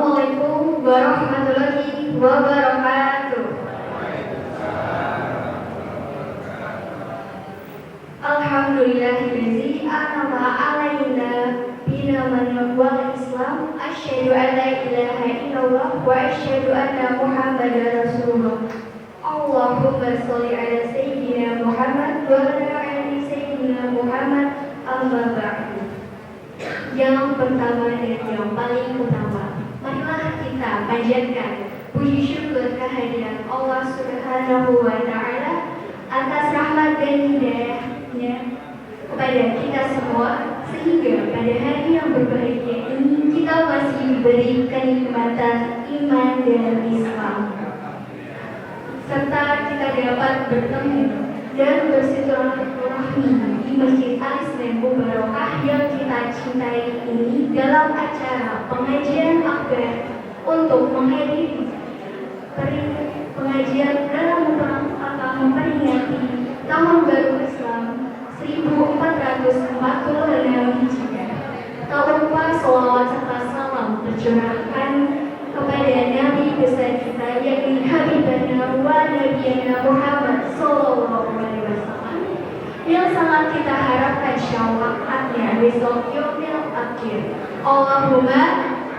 Assalamualaikum warahmatullahi wabarakatuh. Alhamdulillahillazi an'ama alaina binaman wal Islam. Asyhadu an la ilaha illallah wa asyhadu anna Muhammadar Rasulullah. Allahumma sholli ala sayyidina Muhammad wa ala ali sayyidina Muhammad. Amma ba'du. Yang pertama dan yang paling utama, marilah kita panjatkan puji syukur kehadiran Allah Subhanahu wa Ta'ala atas rahmat dan hidayahnya kepada kita semua, sehingga pada hari yang berbahagia ini kita masih diberi kenikmatan iman dan Islam, serta kita dapat bertemu dan bersilaturahmi di Masjid Al-Islam Mubarakah yang kita cintai ini dalam acara pengajian akbar untuk menghadiri pengajian dalam memperingati Tahun Baru Islam 1446 Hijriah. Tak lupa selawat serta salam tercurahkan kepada Nabi besar kita, yakni Habibana wa Nabiyana Muhammad sallallahu alaihi wasallam, yang sangat kita harapkan syafaatnya besok yaumil akhir. Allahumma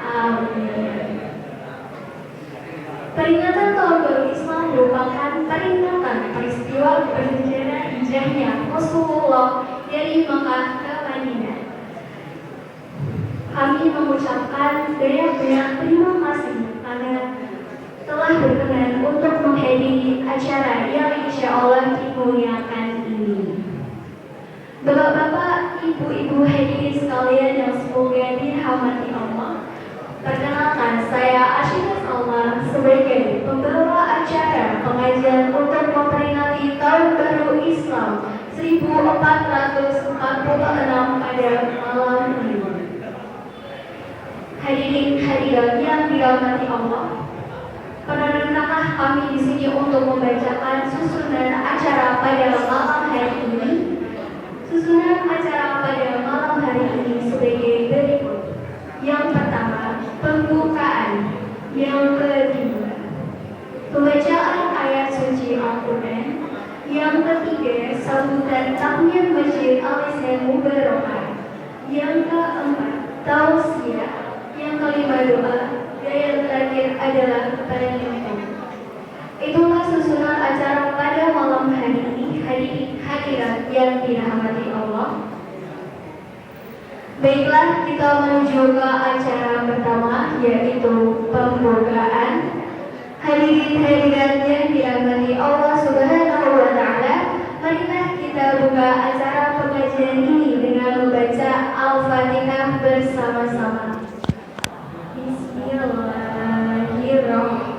amin. Peringatan Tahun Baru Islam merupakan peringatan peristiwa perjalanan hijrahnya Rasulullah dari Makkah ke Madinah. Kami mengucapkan banyak-banyak terima kasih karena telah berkenan untuk menghadiri acara yang insya Allah dimuliakan ini. Bapak-bapak, ibu-ibu hadirin sekalian yang semoga dirahmati Allah, perkenalkan saya Ashifa Salma sebagai pembawa acara pengajian untuk memperingati Tahun Baru Islam 1446 pada malam ini. Hadirin hadirat yang dirahmati Allah, perkenankanlah kami di sini untuk membacakan susunan acara pada malam hari ini. Susunan acara pada malam hari ini sebagai berikut. Yang pertama, pembukaan. Yang kedua, pembacaan ayat suci Al-Quran. Yang ketiga, sambutan takmir Masjid Al-Islam Mubarakah. Yang keempat, tausiah. Yang kelima, doa. Dan yang terakhir adalah penutup. Itulah susunan acara pada malam hari ini. Hadirin hadirat yang dirahmati Allah, baiklah, kita menuju ke acara pertama, yaitu pembukaan. Hadirin hadirat yang dirahmati Allah Subhanahu wa Ta'ala, marilah kita buka acara pengajian ini dengan membaca Al-Fatihah bersama-sama. Bismillahirrahmanirrahim.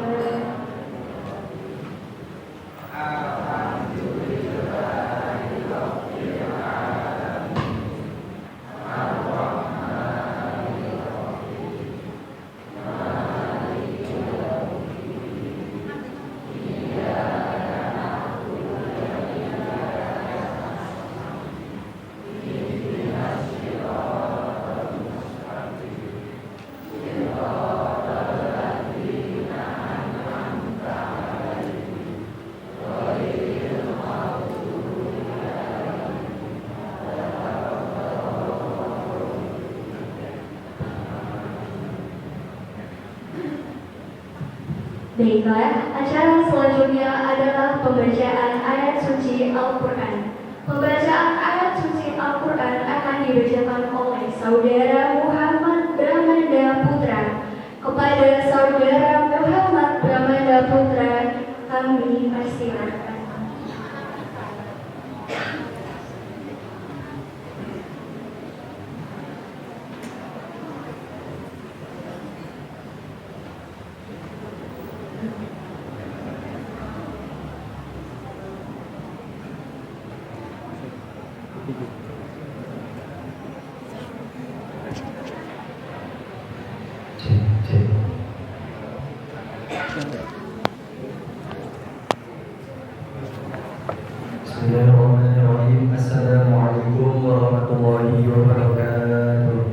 Baiklah, acara selanjutnya adalah pembacaan ayat suci Al-Quran. Pembacaan ayat suci Al-Quran akan dibacakan oleh Saudara Muhammad Bramanda Putra. Kepada Saudara Muhammad Bramanda Putra, kami persilakan. Bismillahirrahmanirrahim. Assalamualaikum warahmatullahi wabarakatuh.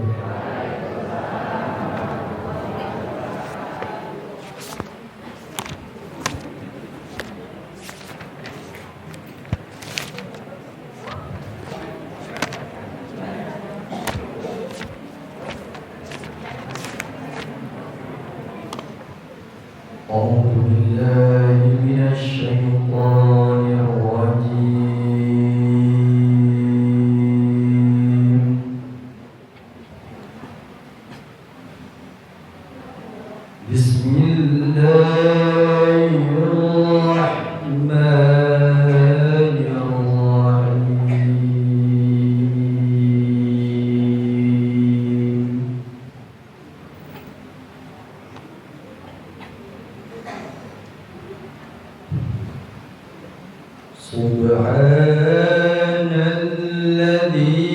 سبحان الذي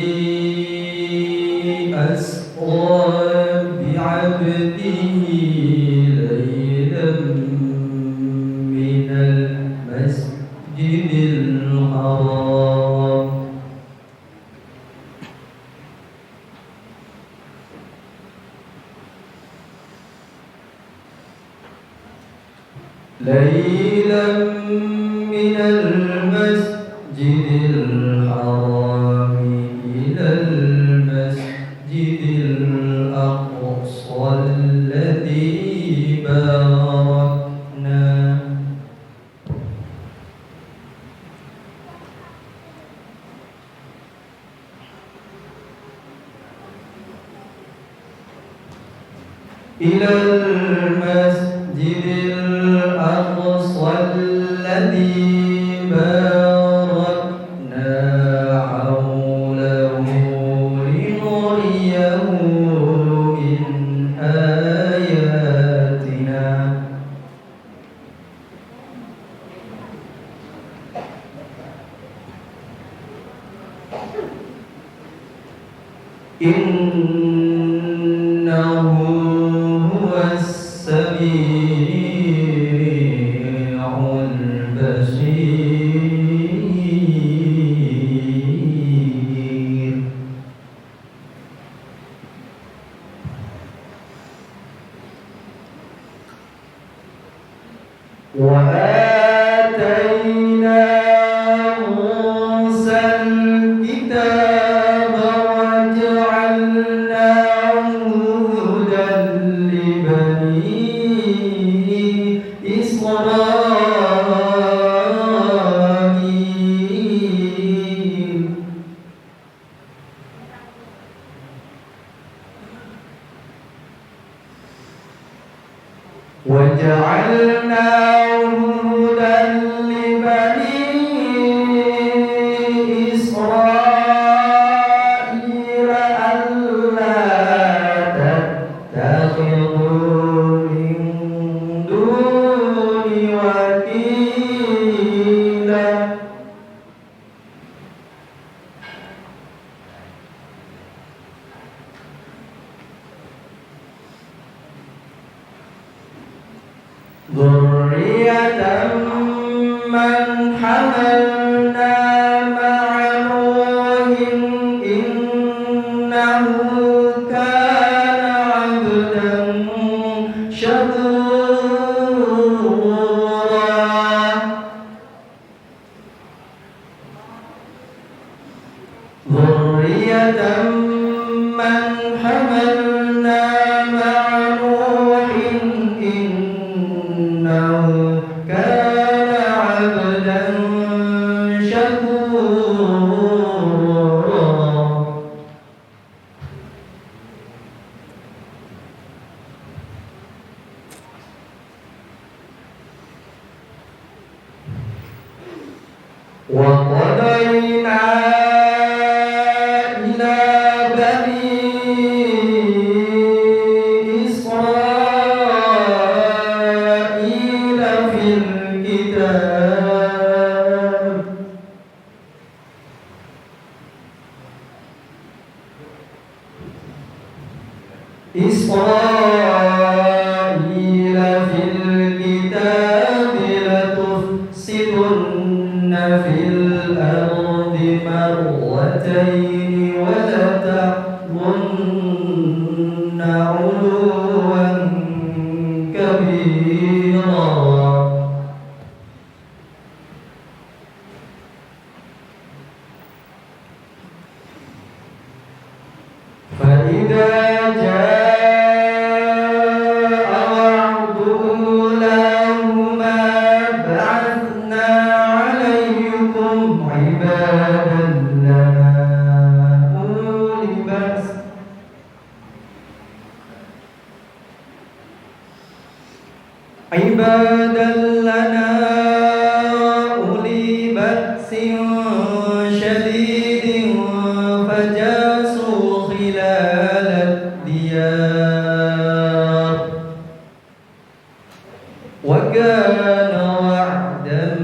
أسرى بعبده ليلا من المسجد الحرام ليلا من المسجد الحرام إلى المسجد الأقصى الذي باركنا إلى المسجد الأقصى الذي باركنا حوله لنريه من آياتنا إنه هو السميع البصير وآتينا موسى الكتاب وجعلناه هدى لبني إسرائيل وجعلناه هدى لبني إسرائيل ألا تتخذوا من دوني وكيلا ذرية من حملنا مع نوح إنه كان عبدا شكورا ذرية من حملنا مع نوح إنه كان عبدا شكورا وقضينا إلى بني إسرائيل في الكتاب لتفسدن في الأرض مرتين ولتعلن علوا كبيرا فإذا جاء وعد أولاهما بعثنا عليكم عبادا لنا أولي بأس شديد فجاسوا خلال الديار وكان وعدا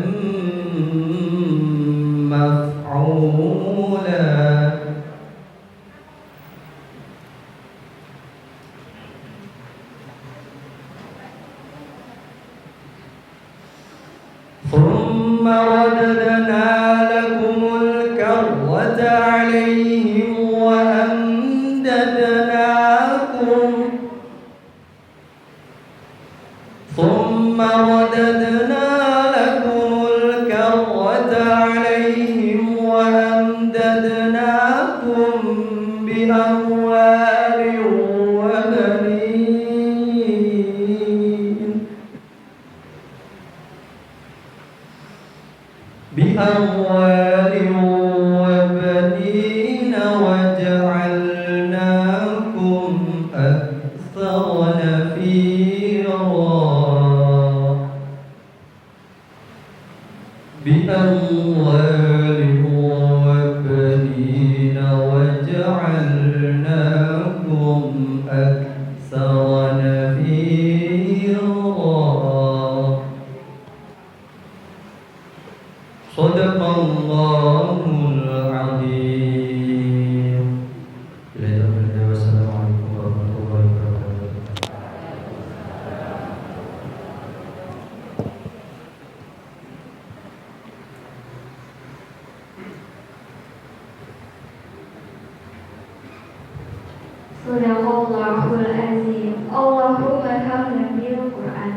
رسولا ثم رددنا لكم الكرة عليهم وأمددناكم ثم رددنا لكم الكرة عليهم وأمددناكم بأموال وبنين وجعلناكم أكثر نفيرا بأموال وبنين وجعلناكم أكثر نفيرا صدق الله العظيم. Wassalamualaikum warahmatullahi wabarakatuh. Sadaqallahul azim. Allahumma hamna bil Quran.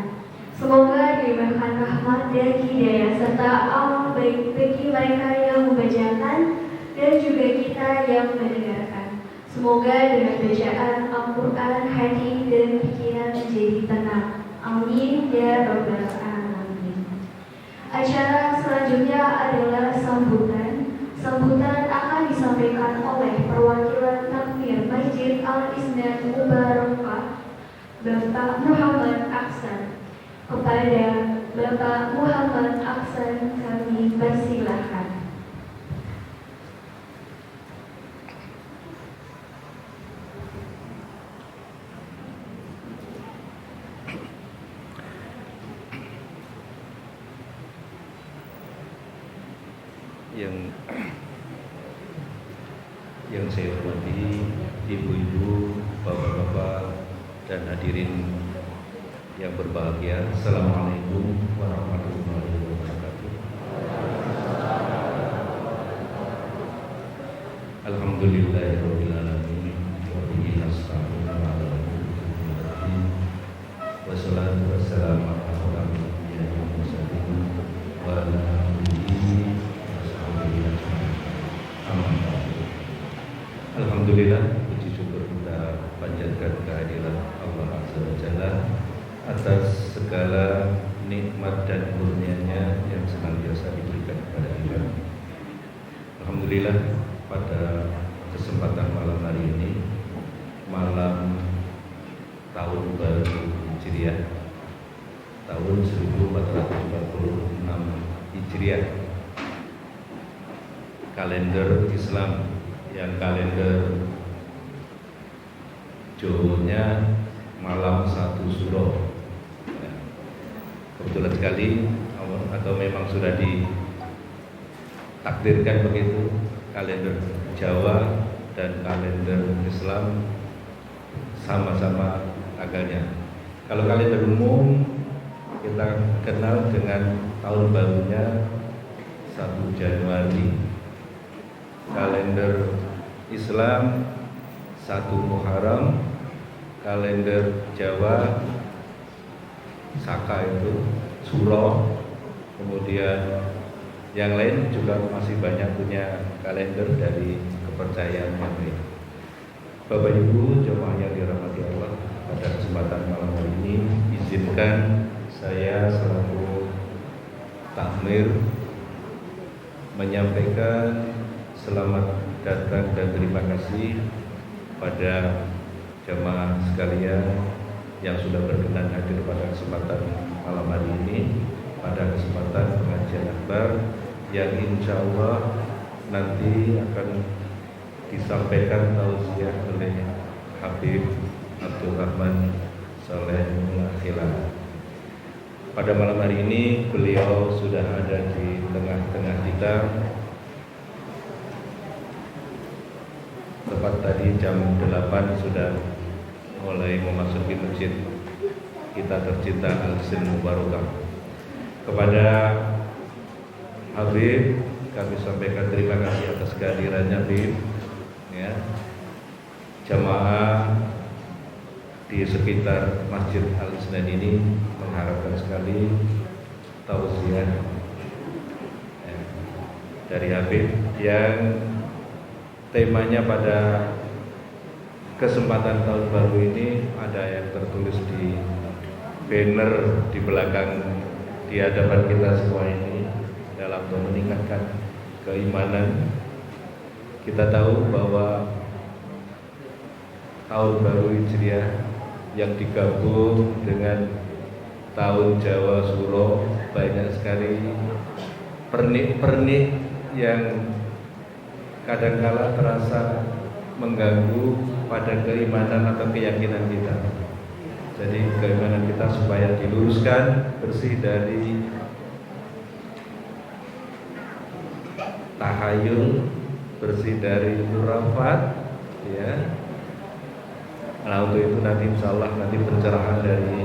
Semoga diberikan rahmat dan hidayah serta amal baik bagi mereka yang membacakan dan juga kita yang mendengarkan. Semoga dengan bacaan Al-Quran hati dan pikiran menjadi tenang. Amin ya rabbal alamin. Acara selanjutnya adalah sambutan. Sambutan akan disampaikan oleh perwakilan takmir Masjid Al-Isnad Mubarakah, Bapak Muhammad Aksan. Kepada Bapak Muhammad Aksan kami persilahkan. Yang saya hormati ibu-ibu, bapak-bapak, dan hadirin yang berbahagia. Assalamualaikum warahmatullahi wabarakatuh. Alhamdulillahirabbil alamin wa bihi nasta'inu ala al-umuri wassalatu wassalamu ala asyrofil mursalin wa ala alihi washabihi ajmain. Amma ba'du. Alhamdulillah, puji syukur kita panjatkan kehadiran Allah Azza wa Jalla atas segala nikmat dan kurnia-Nya yang senantiasa diberikan kepada kita. Alhamdulillah, pada kesempatan malam hari ini, malam tahun baru Hijriah, tahun 1446 Hijriah, kalender Islam yang kalender Jawanya malam 1 Suro. Kebetulan sekali atau memang sudah ditakdirkan begitu, kalender Jawa dan kalender Islam sama-sama tanggalnya. Kalau kalender umum kita kenal dengan tahun barunya 1 Januari, kalender Islam 1 Muharram, kalender Jawa Saka itu Suro, kemudian yang lain juga masih banyak punya kalender dari kepercayaan yang lain. Bapak Ibu jemaah yang dirahmati Allah, pada kesempatan malam hari ini izinkan saya selaku takmir menyampaikan selamat datang dan terima kasih pada jemaah sekalian yang sudah berkenan hadir pada kesempatan malam hari ini, pada kesempatan pengajian akbar yang insya Allah nanti akan disampaikan tausiah oleh Habib Abdul Rahman Saleh Mulakhilah. Pada malam hari ini beliau sudah ada di tengah-tengah kita tepat tadi jam 8 sudah mulai memasuki masjid kita tercinta Al-Sin Mubarakah. Kepada Habib kami sampaikan terima kasih atas kehadirannya Habib ya. Jamaah di sekitar Masjid Al-Isnan ini mengharapkan sekali tausiah ya, dari Habib yang temanya pada kesempatan tahun baru ini ada yang tertulis di banner di belakang di hadapan kita semua ini dalam meningkatkan keimanan. Kita tahu bahwa tahun baru Hijriah yang digabung dengan tahun Jawa Suro banyak sekali pernik-pernik yang kadangkala terasa mengganggu pada keimanan atau keyakinan kita. Jadi keimanan kita supaya diluruskan, bersih dari tahayul, bersih dari khurafat ya. Nah untuk itu nanti insya Allah nanti pencerahan dari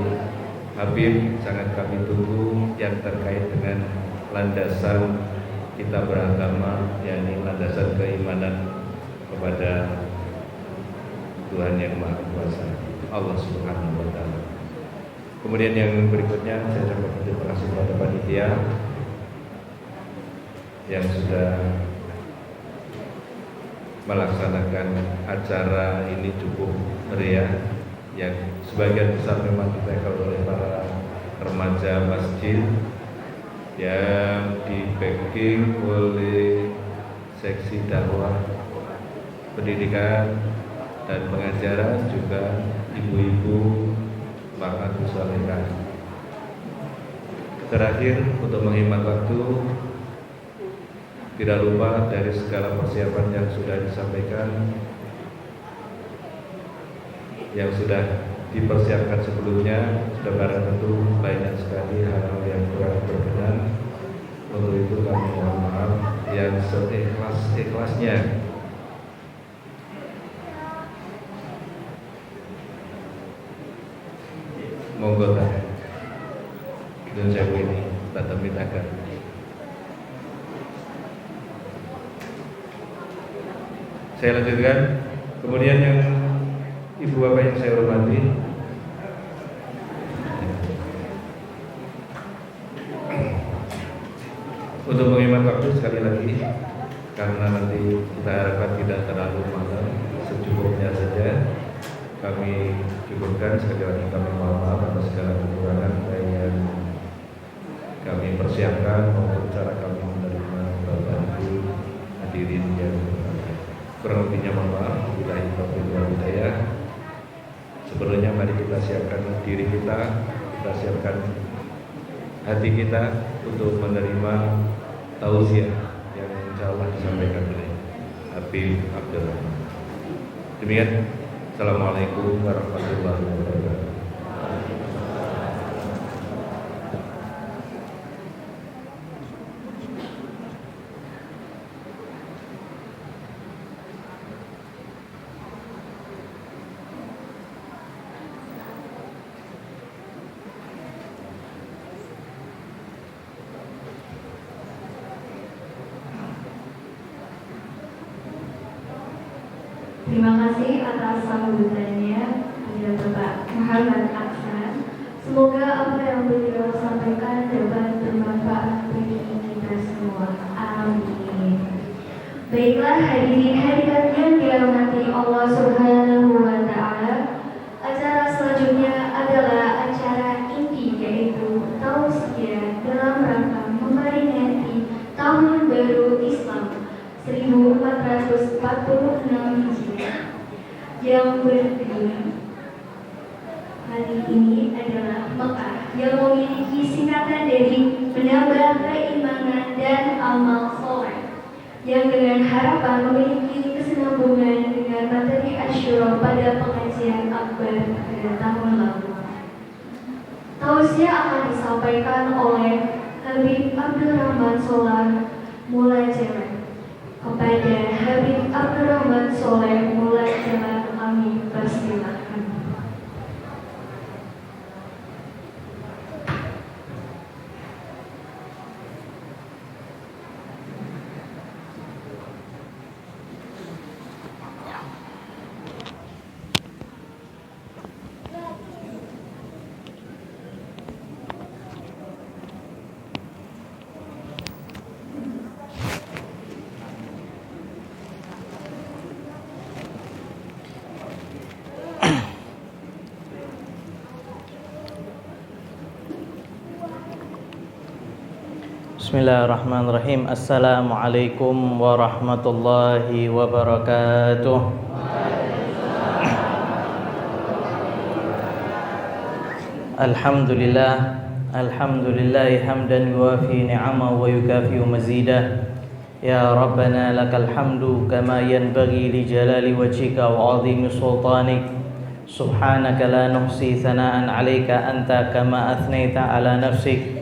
Habib sangat kami tunggu yang terkait dengan landasan kita beragama, yakni landasan keimanan kepada Tuhan yang Maha Kuasa, Allah Subhanahu wa Ta'ala. Kemudian yang berikutnya saya ucapkan terima kasih kepada panitia yang sudah melaksanakan acara ini cukup meriah, yang sebagian besar memang dipegang oleh para remaja masjid yang di-backing oleh seksi dakwah pendidikan dan pengajaran, juga ibu-ibu Bang Agus Salehah. Terakhir, untuk menghemat waktu, tidak lupa dari segala persiapan yang sudah disampaikan, yang sudah dipersiapkan sebelumnya, sudah barang tentu banyak sekali hal-hal yang kurang berkenan. Untuk itu kami mohon maaf yang seikhlas-ikhlasnya. Monggo dan saya ini tak mintakan. Saya lanjutkan. Kemudian yang ibu bapak yang saya hormati, untuk menghemat waktu sekali lagi, karena nanti kita harapkan tidak terlalu malam, secukupnya saja kami cukupkan. Sekali lagi kami mohon maaf atas segala kekurangan yang kami persiapkan maupun cara kami menerima bapak ibu hadirin yang berbahagia. Kurang lebihnya mohon maaf. Billahi taufiq wal hidayah. Sebelumnya mari kita siapkan diri kita siapkan hati kita untuk menerima tausiah yang insya Allah disampaikan oleh Habib Abdul Rahman. Demikian. Assalamualaikum warahmatullahi wabarakatuh. Terima kasih atas sambutannya kepada Bapak Muhammad Aksan. Semoga apa yang beliau sampaikan dapat bermanfaat bagi kita semua. Amin. Baiklah hadirin-hadirat yang dirahmati Allah Subhanahu wa Ta'ala, acara selanjutnya adalah acara inti, yaitu tausiah dalam rangka memperingati Tahun Baru Islam 1446 Hijriah yang berdiri hari ini adalah Mekah, yang memiliki singkatan dari menambah keimanan dan amal soleh, yang dengan harapan memiliki kesinambungan dengan materi Asyura pada pengajian akbar pada tahun lalu. Tausiah akan disampaikan oleh Habib Abdul Rahman Solar Mulajaran kepada kepada Habib Abdurrahman Soleh mulai dengan kami persilahkan. Bismillahirrahmanirrahim. Assalamualaikum warahmatullahi wabarakatuh. Alhamdulillah, alhamdulillahi hamdan yuwafi ni'ama wa yukafi mazidah. Ya Rabbana lakal hamdu kama yanbaghi li jalali wajhika wa 'azimi sultanik. Subhanaka la nuhsi thana'an 'alaika anta kama athnaita 'ala nafsik.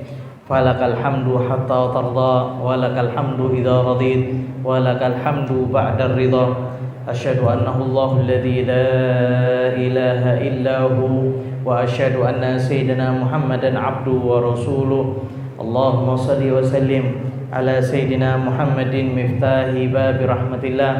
Falakal hamdu hatta tarda, walakal hamdu idza radit, walakal hamdu ba'da ridha. Asyhadu annahu Allahu alladzi la ilaha illa hu, wa asyhadu anna sayyidina Muhammadan 'abduhu wa rasuluh. Allahumma shalli wa sallim ala sayyidina Muhammadin miftahi babi rahmatillah,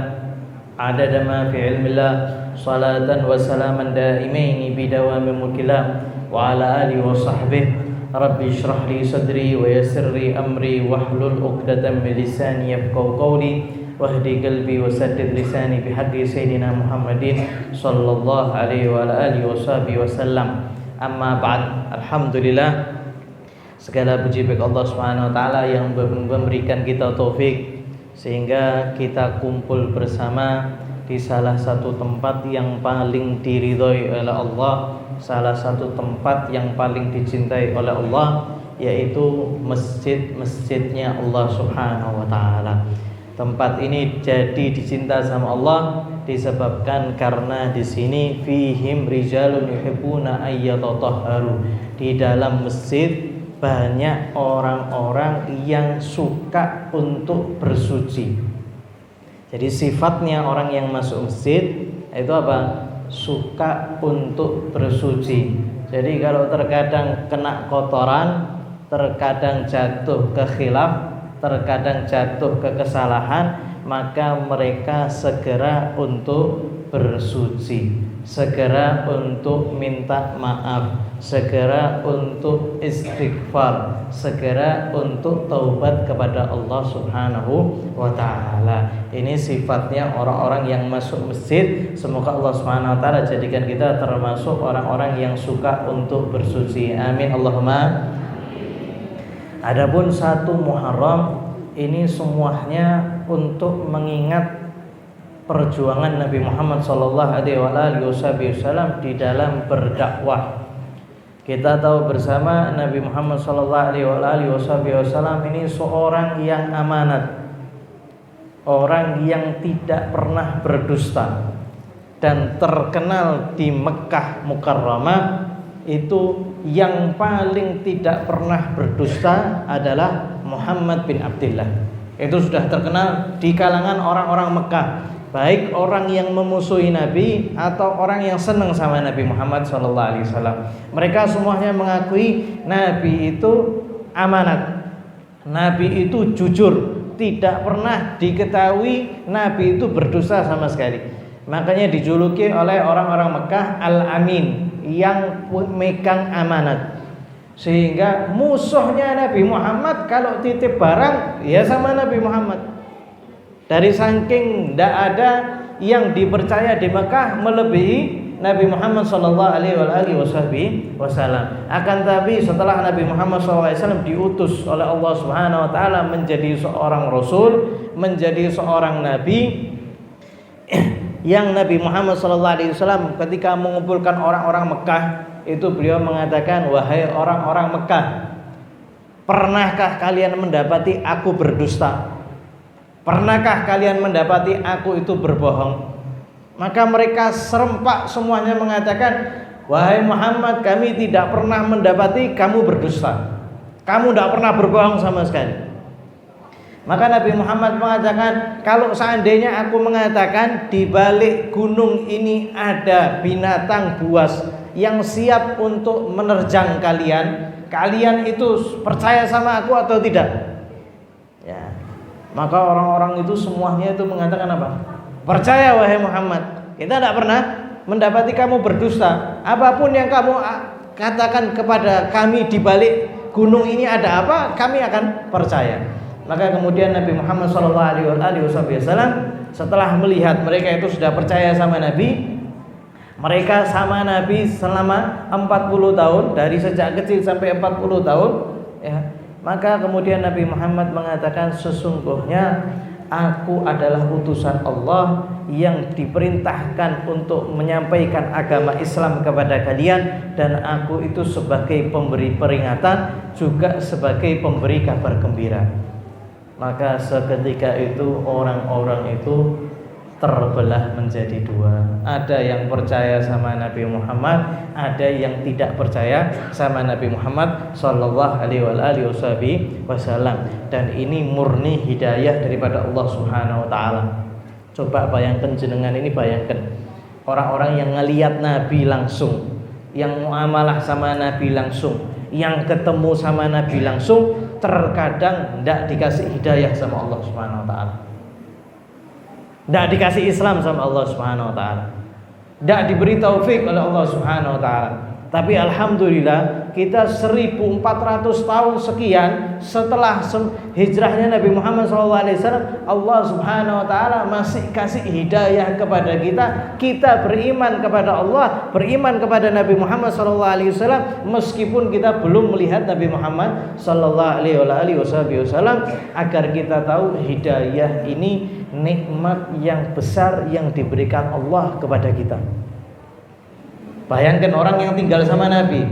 adada ma fi ilmillah, salatan wa salaman daimaini bidawami mulkillah, wa ala alihi wa sahbihi. Rabbi shrah li sadri wa yassir li amri wahlul 'uqdatam min lisani yafqahu qawli wahdi qalbi wa saddid lisani bihaqqi sayyidina Muhammadin sallallahu alaihi wa ala alihi wa sallam. Amma ba'd. Alhamdulillah, segala puji bagi Allah Subhanahu wa taala yang memberikan kita taufik sehingga kita kumpul bersama di salah satu tempat yang paling diridhoi oleh Allah, salah satu tempat yang paling dicintai oleh Allah, yaitu masjidnya Allah Subhanahu wa taala. Tempat ini jadi dicinta sama Allah disebabkan karena di sini fihim rijalun yuhibbuna ayyatatahharu. Di dalam masjid banyak orang-orang yang suka untuk bersuci. Jadi sifatnya orang yang masuk masjid itu apa? Suka untuk bersuci. Jadi kalau terkadang kena kotoran, terkadang jatuh ke khilaf, terkadang jatuh ke kesalahan, maka mereka segera untuk bersuci, segera untuk minta maaf, segera untuk istighfar, segera untuk taubat kepada Allah Subhanahu wa taala. Ini sifatnya orang-orang yang masuk masjid. Semoga Allah Subhanahu wa taala jadikan kita termasuk orang-orang yang suka untuk bersuci. Amin Allahumma. Adapun 1 Muharram ini semuanya untuk mengingat perjuangan Nabi Muhammad SAW di dalam berdakwah. Kita tahu bersama Nabi Muhammad SAW ini seorang yang amanat, orang yang tidak pernah berdusta, dan terkenal di Mekah Mukarramah itu yang paling tidak pernah berdusta adalah Muhammad bin Abdullah. Itu sudah terkenal di kalangan orang-orang Mekah, baik orang yang memusuhi Nabi atau orang yang senang sama Nabi Muhammad SAW. Mereka semuanya mengakui Nabi itu amanat, Nabi itu jujur, tidak pernah diketahui Nabi itu berdosa sama sekali. Makanya dijuluki oleh orang-orang Mekah Al-Amin, yang megang amanat. Sehingga musuhnya Nabi Muhammad kalau titip barang ya sama Nabi Muhammad. Dari saking tidak ada yang dipercaya di Mekah melebihi Nabi Muhammad SAW. Akan tapi setelah Nabi Muhammad SAW diutus oleh Allah Subhanahu Wa Taala menjadi seorang Rasul, menjadi seorang Nabi, yang Nabi Muhammad SAW ketika mengumpulkan orang-orang Mekah itu beliau mengatakan, wahai orang-orang Mekah, pernahkah kalian mendapati aku berdusta? Pernahkah kalian mendapati aku itu berbohong? Maka mereka serempak semuanya mengatakan, wahai Muhammad, kami tidak pernah mendapati kamu berdusta, kamu tidak pernah berbohong sama sekali. Maka Nabi Muhammad mengatakan, kalau seandainya aku mengatakan di balik gunung ini ada binatang buas yang siap untuk menerjang kalian, kalian itu percaya sama aku atau tidak? Ya. Maka orang-orang itu semuanya itu mengatakan apa? Percaya wahai Muhammad. Kita tidak pernah mendapati kamu berdusta. Apapun yang kamu katakan kepada kami di balik gunung ini ada apa, kami akan percaya. Maka kemudian Nabi Muhammad SAW setelah melihat mereka itu sudah percaya sama Nabi, mereka sama Nabi selama 40 tahun, dari sejak kecil sampai 40 tahun, ya. Maka kemudian Nabi Muhammad mengatakan, sesungguhnya aku adalah utusan Allah yang diperintahkan untuk menyampaikan agama Islam kepada kalian, dan aku itu sebagai pemberi peringatan juga sebagai pemberi kabar gembira. Maka seketika itu orang-orang itu terbelah menjadi dua. Ada yang percaya sama Nabi Muhammad, ada yang tidak percaya sama Nabi Muhammad sallallahu alaihi wasallam. Dan ini murni hidayah daripada Allah Subhanahu wa taala. Coba bayangkan jenengan ini, bayangkan orang-orang yang ngelihat Nabi langsung, yang muamalah sama Nabi langsung, yang ketemu sama Nabi langsung, terkadang tidak dikasih hidayah sama Allah Subhanahu wa taala. Tidak dikasih Islam sama Allah Subhanahu wa taala. Tidak diberi taufik oleh Allah Subhanahu wa taala. Tapi alhamdulillah kita 1400 tahun sekian setelah hijrahnya Nabi Muhammad SAW, Allah Subhanahu wa taala masih kasih hidayah kepada kita. Kita beriman kepada Allah, beriman kepada Nabi Muhammad SAW, meskipun kita belum melihat Nabi Muhammad SAW, agar kita tahu hidayah ini nikmat yang besar yang diberikan Allah kepada kita. Bayangkan orang yang tinggal sama Nabi.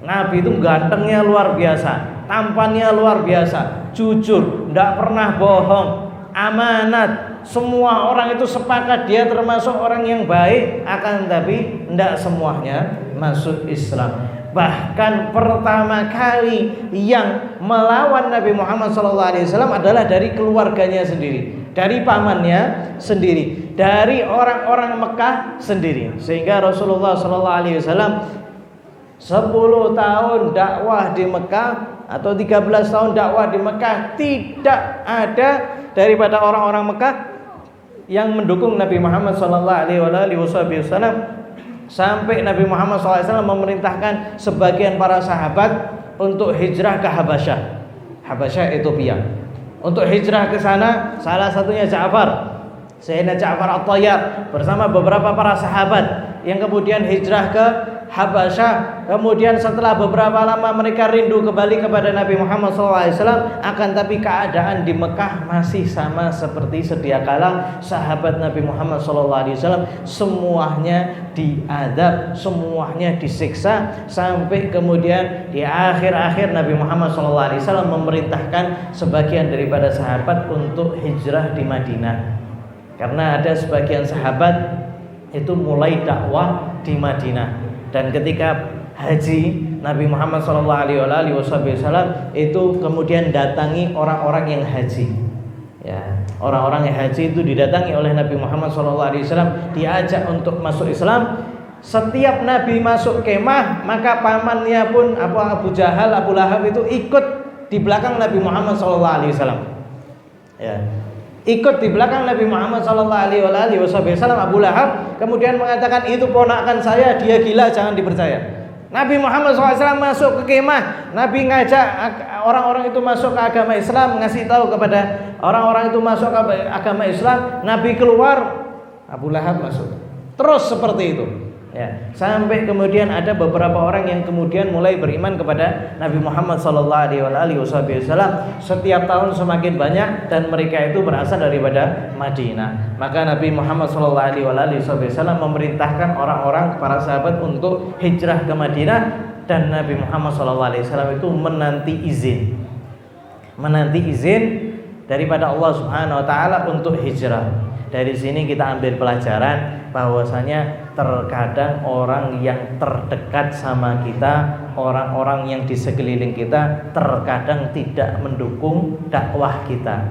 Nabi itu gantengnya luar biasa, tampannya luar biasa, jujur, tidak pernah bohong, amanat. Semua orang itu sepakat dia termasuk orang yang baik, akan tapi tidak semuanya masuk Islam. Bahkan pertama kali yang melawan Nabi Muhammad SAW adalah dari keluarganya sendiri, dari pamannya sendiri, dari orang-orang Mekah sendiri. Sehingga Rasulullah SAW 10 tahun dakwah di Mekah atau 13 tahun dakwah di Mekah, tidak ada daripada orang-orang Mekah yang mendukung Nabi Muhammad SAW. Sampai Nabi Muhammad SAW memerintahkan sebagian para sahabat untuk hijrah ke Habasyah, Ethiopia. Untuk hijrah ke sana, salah satunya Sayyidina Ja'far At-Tayyar bersama beberapa para sahabat yang kemudian hijrah ke Habasyah. Kemudian setelah beberapa lama mereka rindu kembali kepada Nabi Muhammad SAW, akan tapi keadaan di Mekah masih sama seperti sedia kala sahabat Nabi Muhammad SAW. Semuanya diadab, semuanya disiksa, sampai kemudian di akhir-akhir Nabi Muhammad SAW memerintahkan sebagian daripada sahabat untuk hijrah di Madinah. Karena ada sebagian sahabat itu mulai dakwah di Madinah. Dan ketika haji, Nabi Muhammad SAW itu kemudian datangi orang-orang yang haji. Ya, orang-orang yang haji itu didatangi oleh Nabi Muhammad SAW, diajak untuk masuk Islam. Setiap Nabi masuk kemah, maka pamannya pun Abu Jahal, Abu Lahab itu ikut di belakang Nabi Muhammad SAW. Ya, ikut di belakang Nabi Muhammad SAW. Abu Lahab kemudian mengatakan, itu ponakan saya, dia gila, jangan dipercaya. Nabi Muhammad SAW masuk ke kemah, Nabi ngajak orang-orang itu masuk ke agama Islam, ngasih tahu kepada orang-orang itu masuk ke agama Islam. Nabi keluar, Abu Lahab masuk. Terus seperti itu. Ya, sampai kemudian ada beberapa orang yang kemudian mulai beriman kepada Nabi Muhammad SAW. Setiap tahun semakin banyak, dan mereka itu berasal daripada Madinah. Maka Nabi Muhammad SAW memerintahkan orang-orang, para sahabat untuk hijrah ke Madinah, dan Nabi Muhammad SAW itu menanti izin daripada Allah Subhanahu Wa Taala untuk hijrah. Dari sini kita ambil pelajaran bahwasanya terkadang orang yang terdekat sama kita, orang-orang yang di sekeliling kita, terkadang tidak mendukung dakwah kita.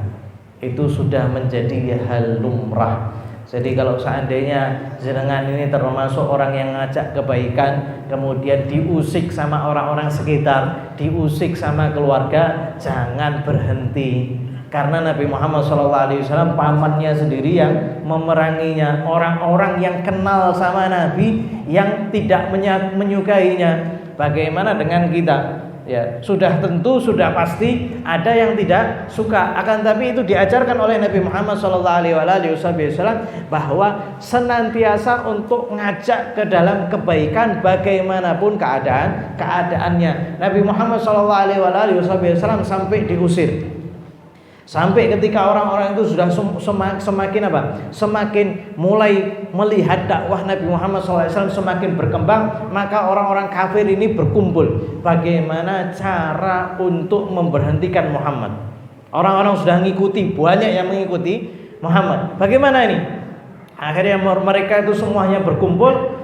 itu sudah menjadi hal lumrah. Jadi kalau seandainya jenengan ini termasuk orang yang ngajak kebaikan, kemudian diusik sama orang-orang sekitar, diusik sama keluarga, jangan berhenti. Karena Nabi Muhammad SAW pamannya sendiri yang memeranginya. Orang-orang yang kenal sama Nabi yang tidak menyukainya. Bagaimana dengan kita? Ya, sudah tentu, sudah pasti ada yang tidak suka. Akan tapi itu diajarkan oleh Nabi Muhammad SAW bahwa senantiasa untuk ngajak ke dalam kebaikan bagaimanapun keadaannya. Nabi Muhammad SAW sampai diusir. Sampai ketika orang-orang itu sudah semakin mulai melihat dakwah Nabi Muhammad SAW semakin berkembang, maka orang-orang kafir ini berkumpul. Bagaimana cara untuk memberhentikan Muhammad? Orang-orang sudah mengikuti, banyak yang mengikuti Muhammad. Bagaimana ini? Akhirnya mereka itu semuanya berkumpul.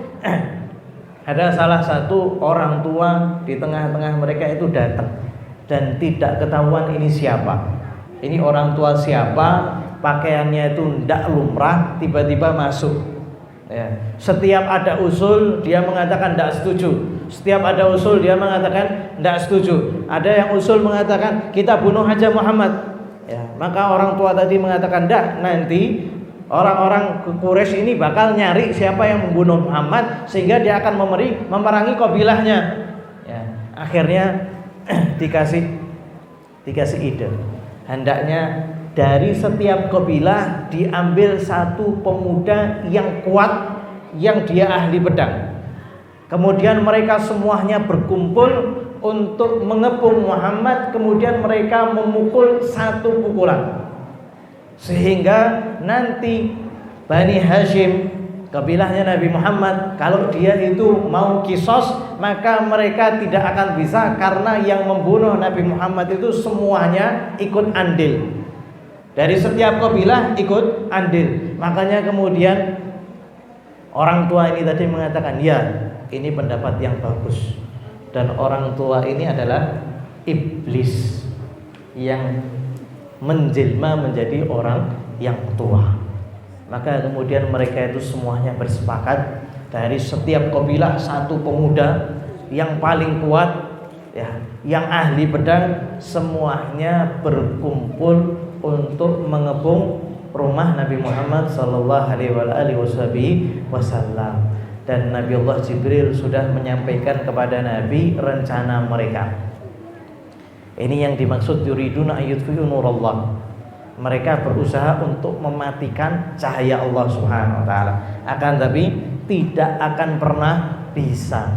Ada salah satu orang tua di tengah-tengah mereka itu datang dan tidak ketahuan ini siapa. Ini orang tua siapa, pakaiannya itu tidak lumrah, tiba-tiba masuk. Ya. Setiap ada usul dia mengatakan tidak setuju. Setiap ada usul dia mengatakan tidak setuju. Ada yang usul mengatakan kita bunuh aja Muhammad. Ya. Maka orang tua tadi mengatakan tidak, nanti orang-orang Quraisy ini bakal nyari siapa yang membunuh Muhammad sehingga dia akan memerangi kabilahnya. Ya. Akhirnya dikasih ide. Hendaknya dari setiap kabilah diambil satu pemuda yang kuat, yang dia ahli pedang. Kemudian mereka semuanya berkumpul untuk mengepung Muhammad. Kemudian mereka memukul satu pukulan, sehingga nanti Bani Hashim, kabilahnya Nabi Muhammad, kalau dia itu mau kisos, maka mereka tidak akan bisa, karena yang membunuh Nabi Muhammad itu semuanya ikut andil. Dari setiap kabilah ikut andil. Makanya kemudian orang tua ini tadi mengatakan, ya, ini pendapat yang bagus. Dan orang tua ini adalah iblis yang menjelma menjadi orang yang tua. Maka kemudian mereka itu semuanya bersepakat, dari setiap kabilah satu pemuda yang paling kuat, ya, yang ahli pedang, semuanya berkumpul untuk mengepung rumah Nabi Muhammad SAW. Dan Nabi Allah Jibril sudah menyampaikan kepada Nabi rencana mereka. Ini yang dimaksud yuriduna ayyutfi'u nurallah. Mereka berusaha untuk mematikan cahaya Allah Subhanahu wa taala. Akan tapi tidak akan pernah bisa.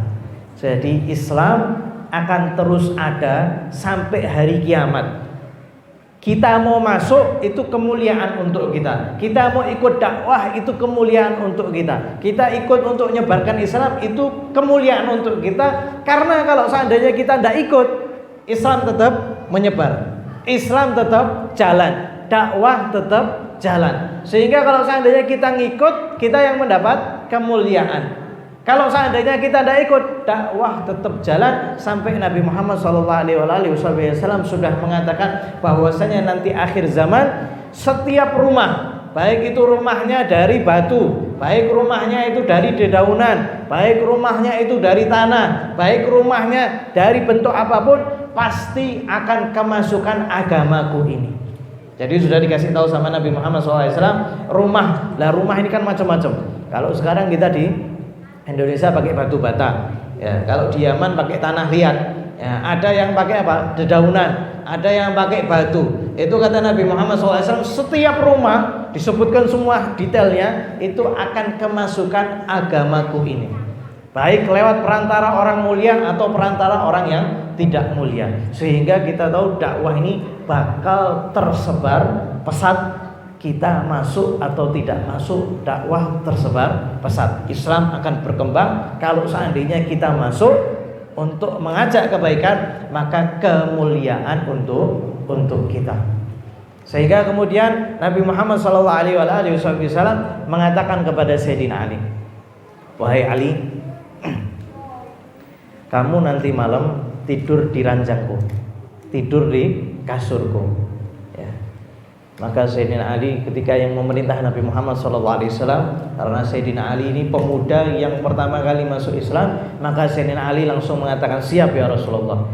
Jadi Islam akan terus ada sampai hari kiamat. Kita mau masuk itu kemuliaan untuk kita. Kita mau ikut dakwah itu kemuliaan untuk kita. Kita ikut untuk menyebarkan Islam itu kemuliaan untuk kita. Karena kalau seandainya kita tidak ikut, Islam tetap menyebar, Islam tetap jalan, dakwah tetap jalan. Sehingga kalau seandainya kita ngikut, kita yang mendapat kemuliaan. Kalau seandainya kita tidak ikut, dakwah tetap jalan. Sampai Nabi Muhammad SAW sudah mengatakan bahwasanya nanti akhir zaman, setiap rumah, baik itu rumahnya dari batu, baik rumahnya itu dari dedaunan, baik rumahnya itu dari tanah, baik rumahnya dari bentuk apapun, pasti akan kemasukan agamaku ini. Jadi sudah dikasih tahu sama Nabi Muhammad SAW, rumah. Lah rumah ini kan macam-macam. Kalau sekarang kita di Indonesia pakai batu bata, ya. Kalau di Yaman pakai tanah liat, ya. Ada yang pakai apa? Dedaunan. Ada yang pakai batu. Itu kata Nabi Muhammad SAW, setiap rumah disebutkan semua detailnya, itu akan kemasukan agamaku ini. Baik lewat perantara orang mulia atau perantara orang yang tidak mulia. Sehingga kita tahu dakwah ini bakal tersebar pesat. Kita masuk atau tidak masuk, dakwah tersebar pesat. Islam akan berkembang kalau seandainya kita masuk untuk mengajak kebaikan, maka kemuliaan untuk kita. Sehingga kemudian Nabi Muhammad SAW mengatakan kepada Sayyidina Ali, wahai Ali, kamu nanti malam tidur di ranjangku, tidur di kasurku. Maka Sayyidina Ali ketika yang memerintah Nabi Muhammad SAW, karena Sayyidina Ali ini pemuda yang pertama kali masuk Islam, maka Sayyidina Ali langsung mengatakan, siap ya Rasulullah.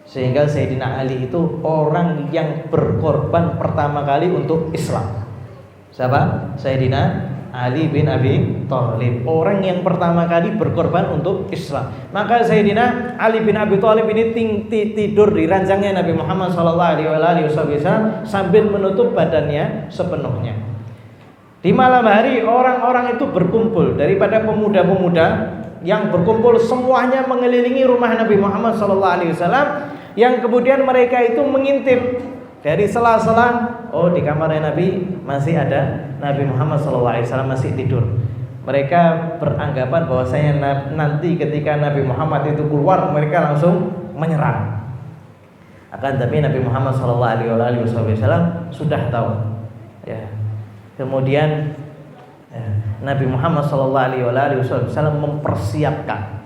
Sehingga Sayyidina Ali itu orang yang berkorban pertama kali untuk Islam. Siapa? Sayyidina Ali bin Abi Thalib, orang yang pertama kali berkorban untuk Islam. Maka Sayyidina Ali bin Abi Thalib ini tidur di ranjangnya Nabi Muhammad SAW sambil menutup badannya sepenuhnya. Di malam hari orang-orang itu berkumpul, daripada pemuda-pemuda yang berkumpul semuanya mengelilingi rumah Nabi Muhammad SAW, yang kemudian mereka itu mengintip dari sela-sela. Oh, di kamarnya Nabi masih ada Nabi Muhammad SAW masih tidur. Mereka beranggapan bahwasanya nanti ketika Nabi Muhammad itu keluar, mereka langsung menyerang. Akan tapi Nabi Muhammad SAW sudah tahu. Ya. Kemudian Nabi Muhammad SAW mempersiapkan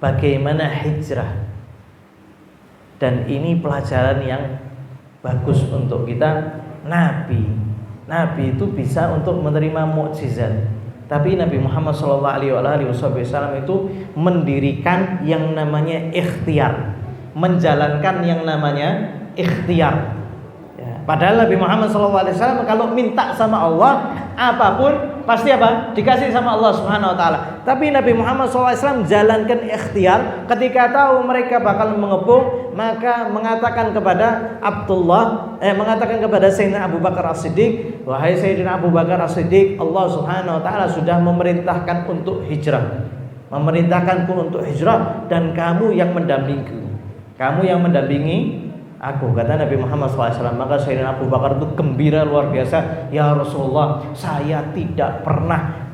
bagaimana hijrah. Dan ini pelajaran yang bagus untuk kita. Nabi itu bisa untuk menerima mukjizat, tapi Nabi Muhammad SAW itu mendirikan yang namanya ikhtiar, menjalankan yang namanya ikhtiar. Padahal Nabi Muhammad SAW kalau minta sama Allah apapun pasti apa? Dikasih sama Allah Subhanahu Wa Taala. Tapi Nabi Muhammad SAW jalankan ikhtiar. Ketika tahu mereka bakal mengepung, maka mengatakan kepada mengatakan kepada Sayyidina Abu Bakar As-Siddiq, wahai Sayyidina Abu Bakar As-Siddiq, Allah Subhanahu Wa Taala sudah memerintahkan untuk hijrah, memerintahkanku untuk hijrah, dan kamu yang mendampingiku, kamu yang mendampingi aku, kata Nabi Muhammad SAW. Maka Sayyidina Abu Bakar itu gembira luar biasa. Ya Rasulullah, saya tidak pernah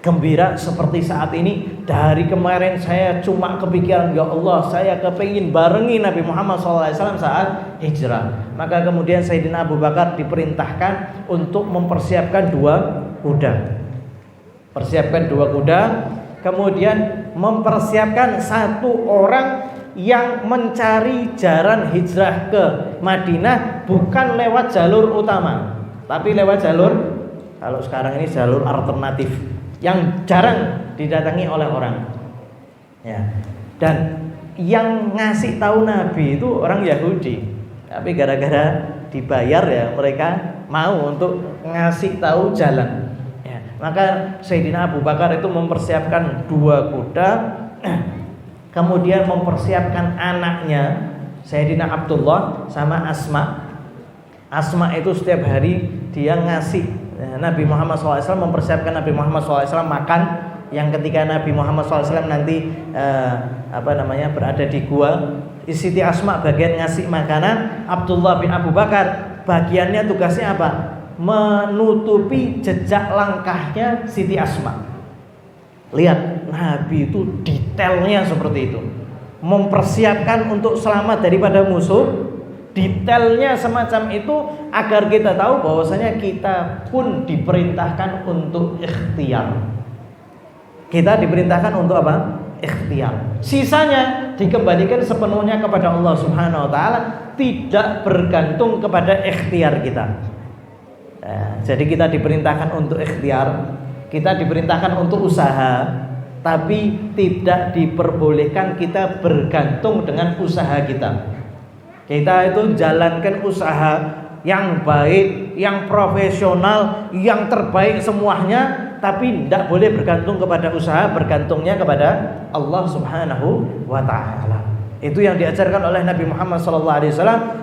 gembira seperti saat ini. Dari kemarin saya cuma kepikiran, ya Allah, saya kepingin barengi Nabi Muhammad SAW saat hijrah. Maka kemudian Sayyidina Abu Bakar diperintahkan untuk mempersiapkan 2 kuda. Persiapkan 2 kuda, kemudian mempersiapkan 1 orang yang mencari jalan hijrah ke Madinah, bukan lewat jalur utama, tapi lewat jalur, kalau sekarang ini jalur alternatif yang jarang didatangi oleh orang. Ya. Dan yang ngasih tahu Nabi itu orang Yahudi, tapi gara-gara dibayar ya mereka mau untuk ngasih tahu jalan. Ya. Maka Sayyidina Abu Bakar itu mempersiapkan 2 kuda. Kemudian mempersiapkan anaknya Sayyidina Abdullah sama Asma. Asma itu setiap hari dia ngasih Nabi Muhammad SAW, mempersiapkan Nabi Muhammad SAW makan. Yang ketika Nabi Muhammad SAW nanti berada di gua, Siti Asma bagian ngasih makanan, Abdullah bin Abu Bakar bagiannya tugasnya apa? Menutupi jejak langkahnya Siti Asma. Lihat, Nabi itu detailnya seperti itu, mempersiapkan untuk selamat daripada musuh. Detailnya semacam itu agar kita tahu bahwasanya kita pun diperintahkan untuk ikhtiar. Kita diperintahkan untuk apa? Ikhtiar. Sisanya dikembalikan sepenuhnya kepada Allah Subhanahu Wa Taala, tidak bergantung kepada ikhtiar kita. Jadi kita diperintahkan untuk ikhtiar. Kita diperintahkan untuk usaha, tapi tidak diperbolehkan kita bergantung dengan usaha kita. Kita itu jalankan usaha yang baik, yang profesional, yang terbaik semuanya, tapi tidak boleh bergantung kepada usaha, bergantungnya kepada Allah Subhanahu Wa Taala. Itu yang diajarkan oleh Nabi Muhammad SAW.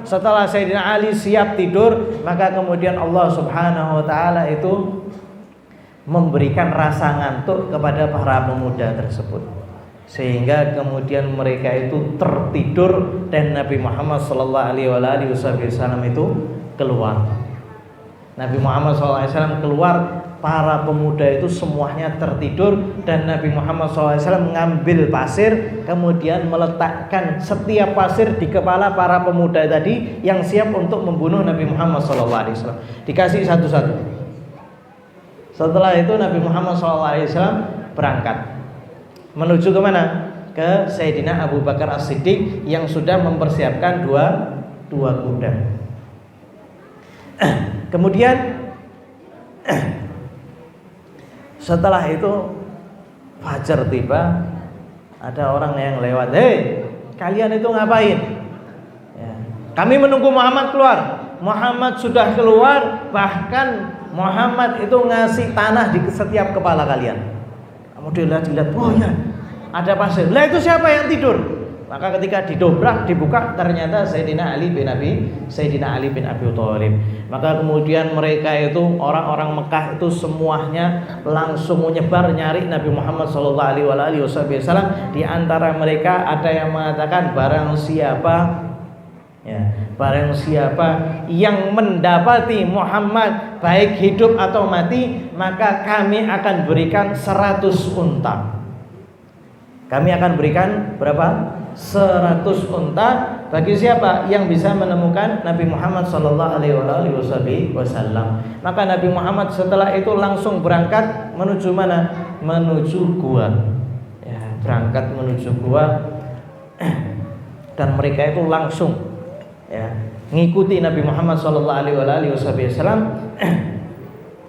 Setelah Sayyidina Ali siap tidur, maka kemudian Allah Subhanahu Wa Taala itu memberikan rasa ngantuk kepada para pemuda tersebut, sehingga kemudian mereka itu tertidur dan Nabi Muhammad SAW itu keluar. Nabi Muhammad SAW keluar, para pemuda itu semuanya tertidur, dan Nabi Muhammad SAW mengambil pasir, kemudian meletakkan setiap pasir di kepala para pemuda tadi yang siap untuk membunuh Nabi Muhammad SAW. Dikasih satu-satu. Setelah itu Nabi Muhammad SAW berangkat menuju ke mana? Ke Sayyidina Abu Bakar As-Siddiq yang sudah mempersiapkan dua kuda. Kemudian setelah itu fajar tiba, ada orang yang lewat, "Hei, kalian itu ngapain?" Ya, "Kami menunggu Muhammad keluar." Muhammad sudah keluar, bahkan Muhammad itu ngasih tanah di setiap kepala kalian. Kamu dilihat, oh ya, ada pasir. Lah itu siapa yang tidur? Maka ketika didobrak, dibuka, ternyata Sayyidina Ali bin Abi Thalib. Maka kemudian mereka itu, orang-orang Mekah itu semuanya langsung menyebar nyari Nabi Muhammad SAW. Di antara mereka ada yang mengatakan, barang siapa yang mendapati Muhammad baik hidup atau mati, maka kami akan berikan 100 unta. Kami akan berikan berapa? 100 unta bagi siapa yang bisa menemukan Nabi Muhammad SAW. Maka Nabi Muhammad setelah itu langsung berangkat menuju mana? Menuju gua. Ya, berangkat menuju gua. Dan mereka itu langsung ngikuti Nabi Muhammad SAW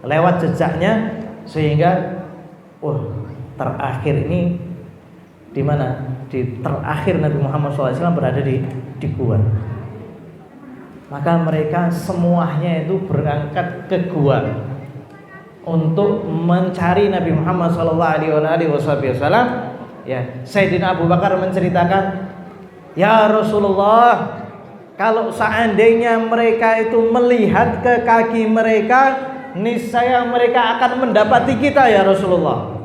lewat jejaknya, sehingga terakhir ini di mana? Terakhir Nabi Muhammad SAW berada di gua. Maka mereka semuanya itu berangkat ke gua untuk mencari Nabi Muhammad SAW. Ya, Sayyidina Abu Bakar menceritakan, "Ya Rasulullah, kalau seandainya mereka itu melihat ke kaki mereka, niscaya mereka akan mendapati kita ya Rasulullah.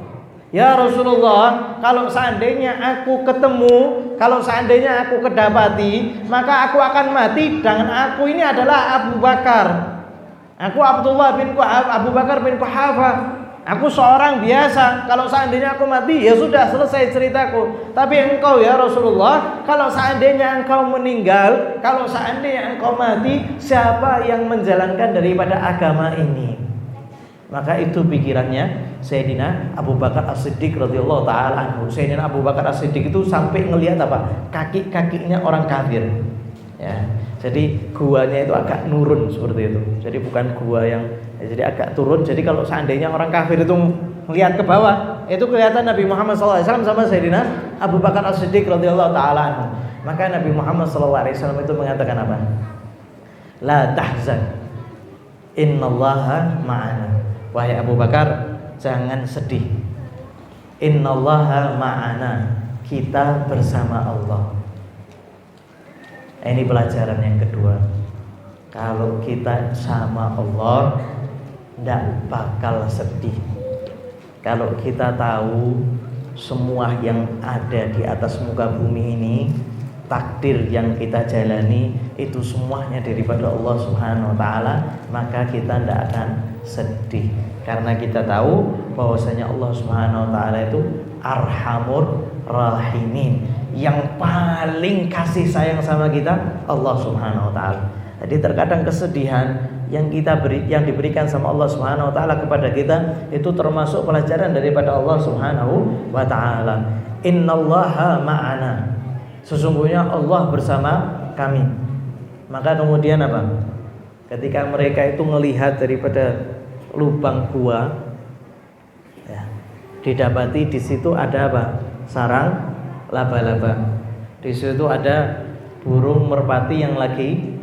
Ya Rasulullah, kalau seandainya aku ketemu, kalau seandainya aku kedapati, maka aku akan mati dengan aku ini adalah Abu Bakar. Aku Abdullah bin Abu Bakar bin Quhafah. Aku seorang biasa. Kalau seandainya aku mati, ya sudah selesai ceritaku. Tapi engkau ya Rasulullah, kalau seandainya engkau meninggal, kalau seandainya engkau mati, siapa yang menjalankan daripada agama ini?" Maka itu pikirannya Sayyidina Abu Bakar As-Siddiq radhiyallahu taala anhu. Sayyidina Abu Bakar As-Siddiq itu sampai ngelihat apa? Kaki-kakinya orang kafir. Ya. Jadi guanya itu agak nurun seperti itu. Jadi bukan gua yang jadi agak turun. Jadi kalau seandainya orang kafir itu melihat ke bawah, itu kelihatan Nabi Muhammad SAW sama Sayyidina Abu Bakar As-Siddiq radhiyallahu taala anhu. Maka Nabi Muhammad SAW itu mengatakan apa? "La tahzan, innallaha ma'ana." Wahai Abu Bakar, jangan sedih. Innallaha ma'ana, kita bersama Allah. Ini pelajaran yang kedua. Kalau kita sama Allah, tidak bakal sedih. Kalau kita tahu semua yang ada di atas muka bumi ini, takdir yang kita jalani itu semuanya daripada Allah Subhanahu wa taala, maka kita tidak akan sedih. Karena kita tahu bahwasanya Allah Subhanahu wa taala itu Arhamur Rahimin, yang paling kasih sayang sama kita Allah Subhanahu wa taala. Jadi terkadang kesedihan yang diberikan sama Allah Subhanahu wa taala kepada kita itu termasuk pelajaran daripada Allah Subhanahu wa taala. Innallaha ma'ana, sesungguhnya Allah bersama kami. Maka kemudian apa? Ketika mereka itu melihat daripada lubang gua, ya, didapati di situ ada apa? Sarang laba-laba. Di situ ada burung merpati yang lagi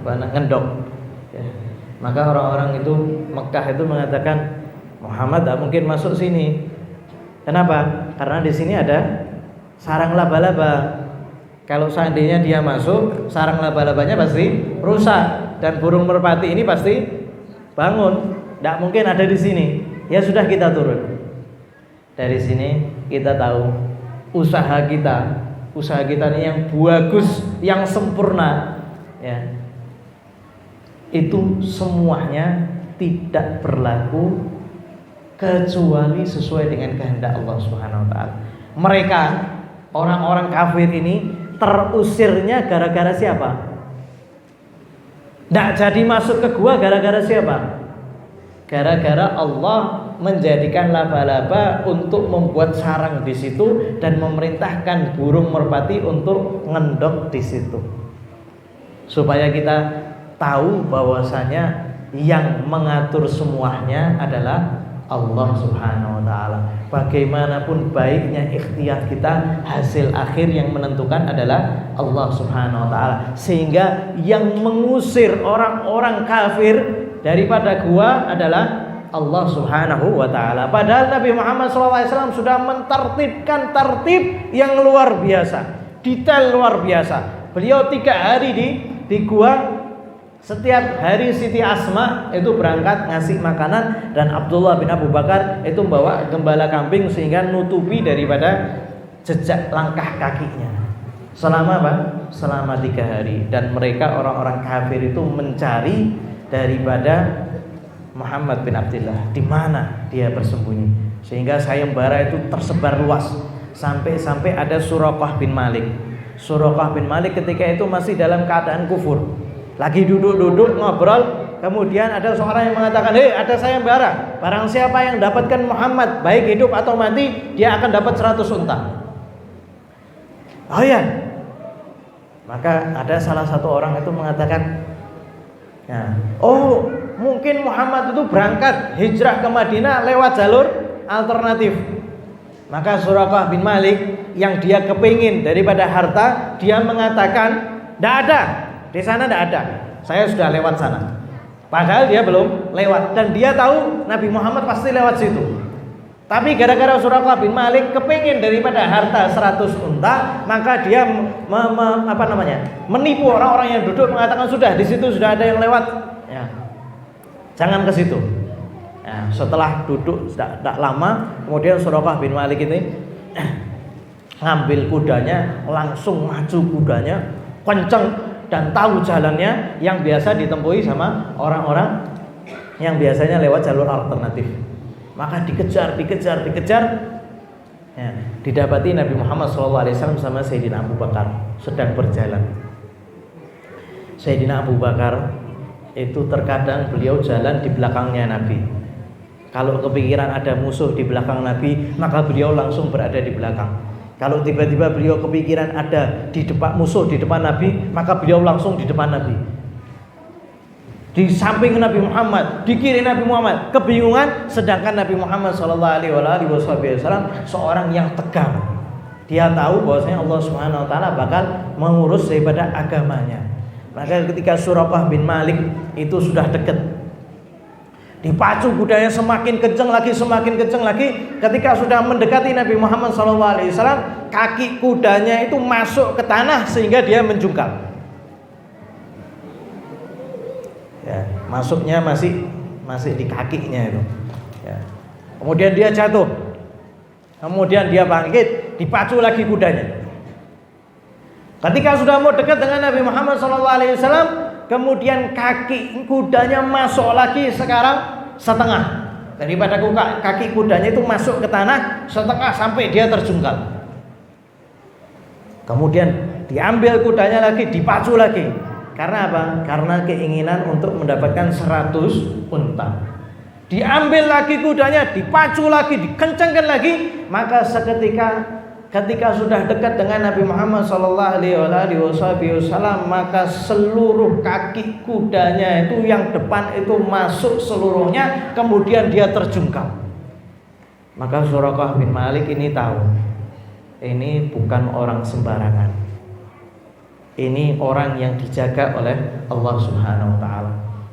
ngendok. Ya. Maka orang-orang itu Mekah itu mengatakan, Muhammad tak mungkin masuk sini. Kenapa? Karena di sini ada sarang laba-laba. Kalau seandainya dia masuk, sarang laba-labanya pasti rusak dan burung merpati ini pasti bangun. Tidak mungkin ada di sini. Ya sudah, kita turun. Dari sini kita tahu usaha kita ini yang bagus, yang sempurna, ya, itu semuanya tidak berlaku kecuali sesuai dengan kehendak Allah Subhanahu wa taala. Mereka orang-orang kafir ini terusirnya gara-gara siapa? Tidak jadi masuk ke gua gara-gara siapa? Gara-gara Allah menjadikan laba-laba untuk membuat sarang di situ dan memerintahkan burung merpati untuk ngendok di situ. Supaya kita tahu bahwasanya yang mengatur semuanya adalah Allah Subhanahu wa taala. Bagaimanapun baiknya ikhtiar kita, hasil akhir yang menentukan adalah Allah Subhanahu wa taala. Sehingga yang mengusir orang-orang kafir daripada gua adalah Allah Subhanahu wa taala. Padahal Nabi Muhammad SAW sudah mentertibkan tertib yang luar biasa, detail luar biasa. Beliau 3 hari di gua. Setiap hari Siti Asma itu berangkat ngasih makanan, dan Abdullah bin Abu Bakar itu bawa gembala kambing sehingga nutupi daripada jejak langkah kakinya. Selama apa? Selama 3 hari. Dan mereka orang-orang kafir itu mencari daripada Muhammad bin Abdullah, di mana dia bersembunyi. Sehingga sayembara itu tersebar luas sampai ada Suraqah bin Malik. Suraqah bin Malik ketika itu masih dalam keadaan kufur. Lagi duduk-duduk ngobrol, kemudian ada seorang yang mengatakan, "Hei, ada sayembara. Barang siapa yang dapatkan Muhammad, baik hidup atau mati, dia akan dapat 100 unta." Oh ya. Maka ada salah satu orang itu mengatakan, ya, "Oh, mungkin Muhammad itu berangkat hijrah ke Madinah lewat jalur alternatif." Maka Suraqah bin Malik yang dia kepingin daripada harta, dia mengatakan, "Tidak ada. Di sana tidak ada. Saya sudah lewat sana." Padahal dia belum lewat, dan dia tahu Nabi Muhammad pasti lewat situ. Tapi gara-gara Suraqah bin Malik kepingin daripada harta 100 unta, maka dia menipu orang-orang yang duduk, mengatakan, "Sudah, di situ sudah ada yang lewat. Ya, jangan ke situ." Ya, setelah duduk tidak lama, kemudian Suraqah bin Malik ini ngambil kudanya, langsung maju kudanya kenceng dan tahu jalannya yang biasa ditempuhi sama orang-orang yang biasanya lewat jalur alternatif. Maka dikejar. Ya, didapati Nabi Muhammad SAW sama Sayyidina Abu Bakar sedang berjalan. Sayyidina Abu Bakar itu terkadang beliau jalan di belakangnya Nabi. Kalau kepikiran ada musuh di belakang Nabi, maka beliau langsung berada di belakang. Kalau tiba-tiba beliau kepikiran ada di depan musuh di depan Nabi, maka beliau langsung di depan Nabi. Di samping Nabi Muhammad, di kiri Nabi Muhammad, kebingungan. Sedangkan Nabi Muhammad SAW seorang yang tegar. Dia tahu bahwasanya Allah Subhanahu Wa Taala bakal mengurus daripada agamanya. Maka ketika Suraqah bin Malik itu sudah dekat, dipacu kudanya semakin kencang lagi. Ketika sudah mendekati Nabi Muhammad SAW, kaki kudanya itu masuk ke tanah sehingga dia menjungkal. Ya, masuknya masih di kakinya itu. Ya. Kemudian dia jatuh. Kemudian dia bangkit, dipacu lagi kudanya. Ketika sudah mau dekat dengan Nabi Muhammad SAW, kemudian kaki kudanya masuk lagi sekarang setengah. Daripada kaki kudanya itu masuk ke tanah setengah sampai dia terjungkal. Kemudian diambil kudanya lagi, dipacu lagi. Karena apa? Karena keinginan untuk mendapatkan 100 unta. Diambil lagi kudanya, dipacu lagi, dikencangkan lagi. Maka ketika sudah dekat dengan Nabi Muhammad SAW, maka seluruh kaki kudanya itu yang depan itu masuk seluruhnya, kemudian dia terjungkal. Maka Suraqah bin Malik ini tahu, ini bukan orang sembarangan. Ini orang yang dijaga oleh Allah Subhanahu Wa Taala.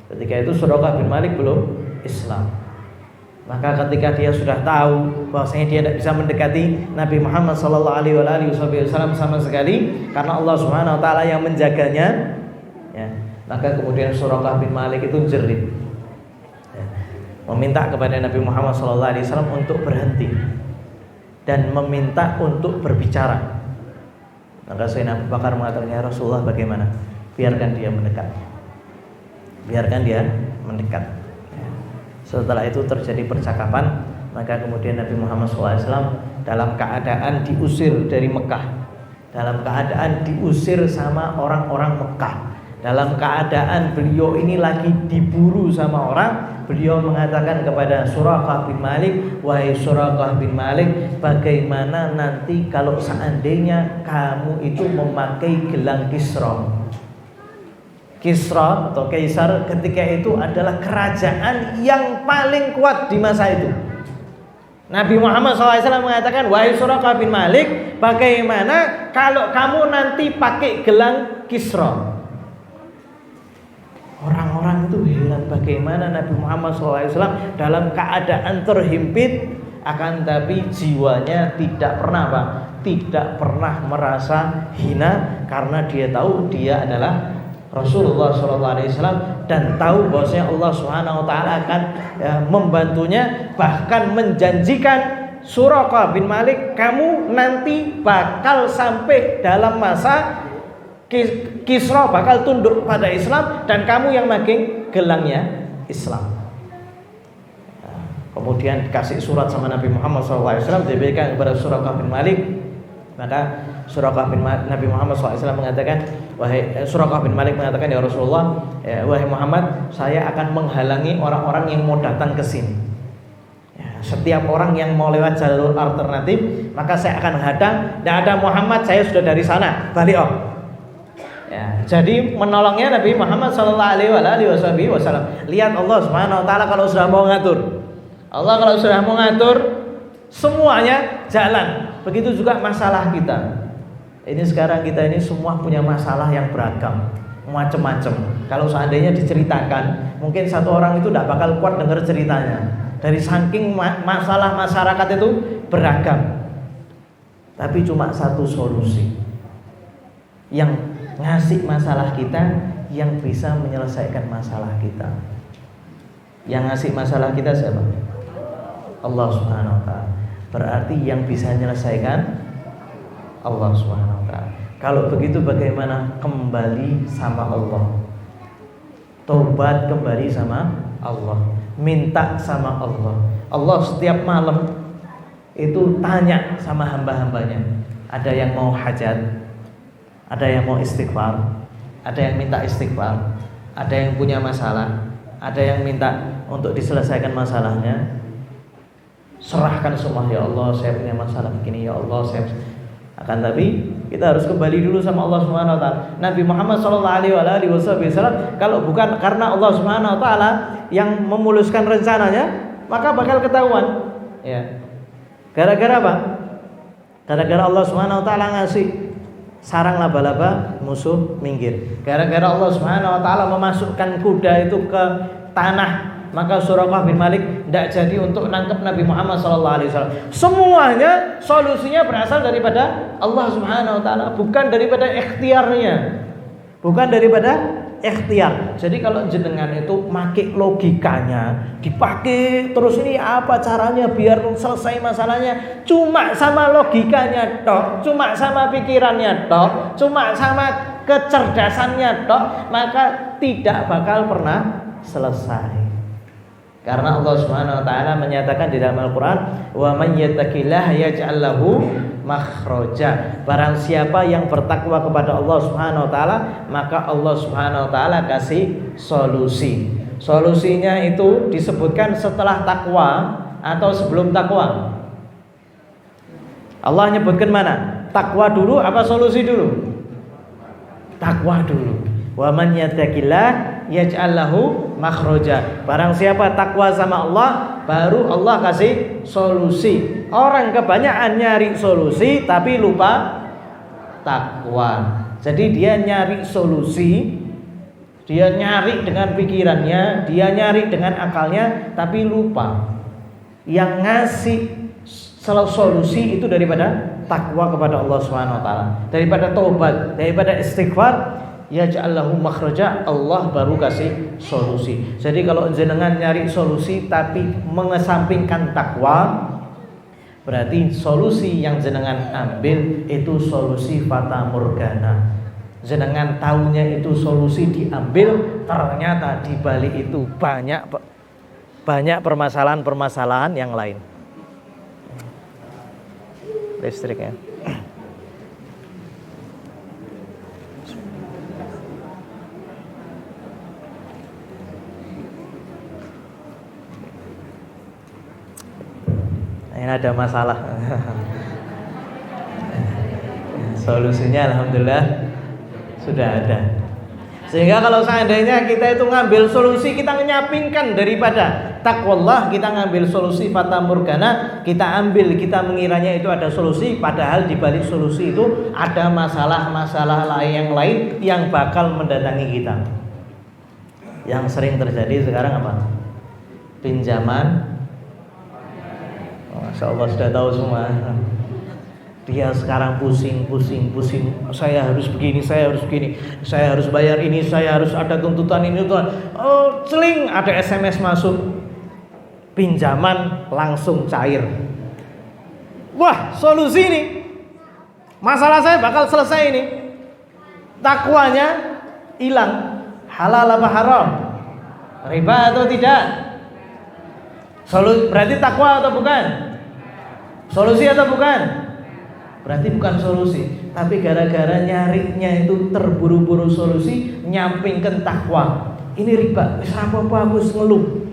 Ketika itu Suraqah bin Malik belum Islam. Maka ketika dia sudah tahu bahwasanya dia tidak bisa mendekati Nabi Muhammad SAW sama sekali karena Allah Subhanahu Wa Taala yang menjaganya, ya, maka kemudian Suraqah bin Malik itu jerit, ya, meminta kepada Nabi Muhammad SAW untuk berhenti dan meminta untuk berbicara. Maka Sayyidina Abu Bakar mengatakan, "Ya Rasulullah, bagaimana? Biarkan dia mendekat. Biarkan dia mendekat." Setelah itu terjadi percakapan. Maka kemudian Nabi Muhammad SAW dalam keadaan diusir dari Mekah, dalam keadaan diusir sama orang-orang Mekah, dalam keadaan beliau ini lagi diburu sama orang, beliau mengatakan kepada Suraqah bin Malik, "Wahai Suraqah bin Malik, bagaimana nanti kalau seandainya kamu itu memakai gelang Kisra?" Kisra atau Kaisar ketika itu adalah kerajaan yang paling kuat di masa itu. Nabi Muhammad SAW mengatakan, wahai Suraqah bin Malik, bagaimana kalau kamu nanti pakai gelang Kisra? Orang-orang itu heran bagaimana Nabi Muhammad SAW dalam keadaan terhimpit, akan tapi jiwanya tidak pernah apa? Tidak pernah merasa hina, karena dia tahu dia adalah Rasulullah SAW dan tahu bahwasanya Allah Subhanahu wa taala akan membantunya, bahkan menjanjikan Suraqah bin Malik, kamu nanti bakal sampai dalam masa Kisra bakal tunduk pada Islam dan kamu yang megang gelangnya Islam. Kemudian dikasih surat sama Nabi Muhammad SAW, diberikan kepada Suraqah bin Malik. Maka Nabi Muhammad SAW mengatakan, Suraqah bin Malik mengatakan, ya Rasulullah, wahai Muhammad, saya akan menghalangi orang-orang yang mau datang ke sini. Setiap orang yang mau lewat jalur alternatif, maka saya akan hadang. Tidak ada Muhammad, saya sudah dari sana, balik om. Jadi menolongnya Nabi Muhammad SAW. Lihat Allah Subhanahu Wa Taala kalau sudah mau ngatur, Allah kalau sudah mau ngatur semuanya jalan. Begitu juga masalah kita. Ini sekarang kita ini semua punya masalah yang beragam, macam-macam. Kalau seandainya diceritakan, mungkin satu orang itu tidak bakal kuat dengar ceritanya. Dari saking masalah masyarakat itu beragam. Tapi cuma satu solusi yang ngasih masalah kita, yang bisa menyelesaikan masalah kita. Yang ngasih masalah kita siapa? Allah Subhanahu wa taala. Berarti yang bisa menyelesaikan Allah Subhanahu wa taala. Kalau begitu bagaimana kembali sama Allah? Tobat kembali sama Allah, minta sama Allah. Allah setiap malam itu tanya sama hamba-hambanya. Ada yang mau hajat, ada yang mau istighfar, ada yang minta istighfar, ada yang punya masalah, ada yang minta untuk diselesaikan masalahnya. Serahkan semua, ya Allah saya punya masalah begini, ya Allah saya. Akan tapi kita harus kembali dulu sama Allah Subhanahu wa taala. Nabi Muhammad SAW kalau bukan karena Allah Subhanahu wa taala yang memuluskan rencananya, maka bakal ketahuan. Ya. Gara-gara apa? Gara-gara Allah Subhanahu wa taala ngasih sarang laba-laba, musuh minggir. Gara-gara Allah Subhanahu wa taala memasukkan kuda itu ke tanah, maka Suraqah bin Malik tidak jadi untuk nangkep Nabi Muhammad SAW. Semuanya solusinya berasal daripada Allah Subhanahu wa taala, bukan daripada ikhtiarnya. Bukan daripada ikhtiar. Jadi kalau jenengan itu pakai logikanya, dipakai terus, ini apa caranya biar selesai masalahnya, cuma sama logikanya tok, cuma sama pikirannya tok, cuma sama kecerdasannya tok, maka tidak bakal pernah selesai. Karena Allah Subhanahu wa taala menyatakan di dalam Al-Qur'an, "Wa may yattaqillaha yaj'al lahu makhraja." Barang siapa yang bertakwa kepada Allah Subhanahu wa taala, maka Allah Subhanahu wa taala kasih solusi. Solusinya itu disebutkan setelah takwa atau sebelum takwa? Allah nyebutkan mana? Takwa dulu apa solusi dulu? Takwa dulu. Wa man yattaqillaha yaj'al lahu makhraja. Barang siapa takwa sama Allah, baru Allah kasih solusi. Orang kebanyakan nyari solusi tapi lupa takwa. Jadi dia nyari solusi, dia nyari dengan pikirannya, dia nyari dengan akalnya, tapi lupa yang ngasih solusi itu daripada takwa kepada Allah Subhanahu wa taala, daripada taubat, daripada istighfar. Ya ja'allahu makhraja, Allah baru kasih solusi. Jadi kalau jenengan nyari solusi tapi mengesampingkan takwa, berarti solusi yang jenengan ambil itu solusi fata morgana. Jenengan tahunya itu solusi diambil, ternyata di balik itu banyak permasalahan-permasalahan yang lain. Listriknya. Ini ada masalah. Solusinya alhamdulillah sudah ada. Sehingga kalau seandainya kita itu ngambil solusi, kita menyampingkan daripada takwallah, kita ngambil solusi fata morgana, kita mengiranya itu ada solusi, padahal di balik solusi itu ada masalah-masalah yang lain yang bakal mendatangi kita. Yang sering terjadi sekarang apa? Pinjaman. Masya Allah sudah tahu semua. Dia sekarang pusing. Saya harus begini, saya harus bayar ini, saya harus ada tuntutan ini, tuntutan. Oh, celing, ada SMS masuk. Pinjaman langsung cair. Wah, solusi ini. Masalah saya bakal selesai ini. Takwanya hilang. Halal apa haram? Riba atau tidak? Berarti takwa atau bukan? Solusi atau bukan? Berarti bukan solusi, tapi gara-gara nyarinya itu terburu-buru solusi, nyampingkan takwa. Ini riba, wis apa-apa aku ngeluh.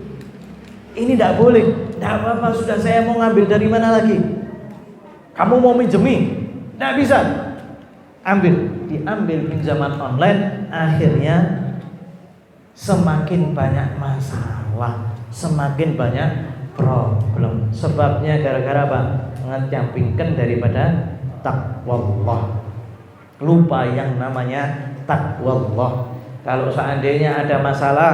Ini tidak boleh, tidak apa-apa, sudah saya mau ngambil dari mana lagi? Kamu mau minjemi? Tidak bisa. Diambil pinjaman online, akhirnya semakin banyak masalah, semakin banyak problem. Sebabnya gara-gara apa? Menyampingkan daripada takwallah, lupa yang namanya takwallah. Kalau seandainya ada masalah,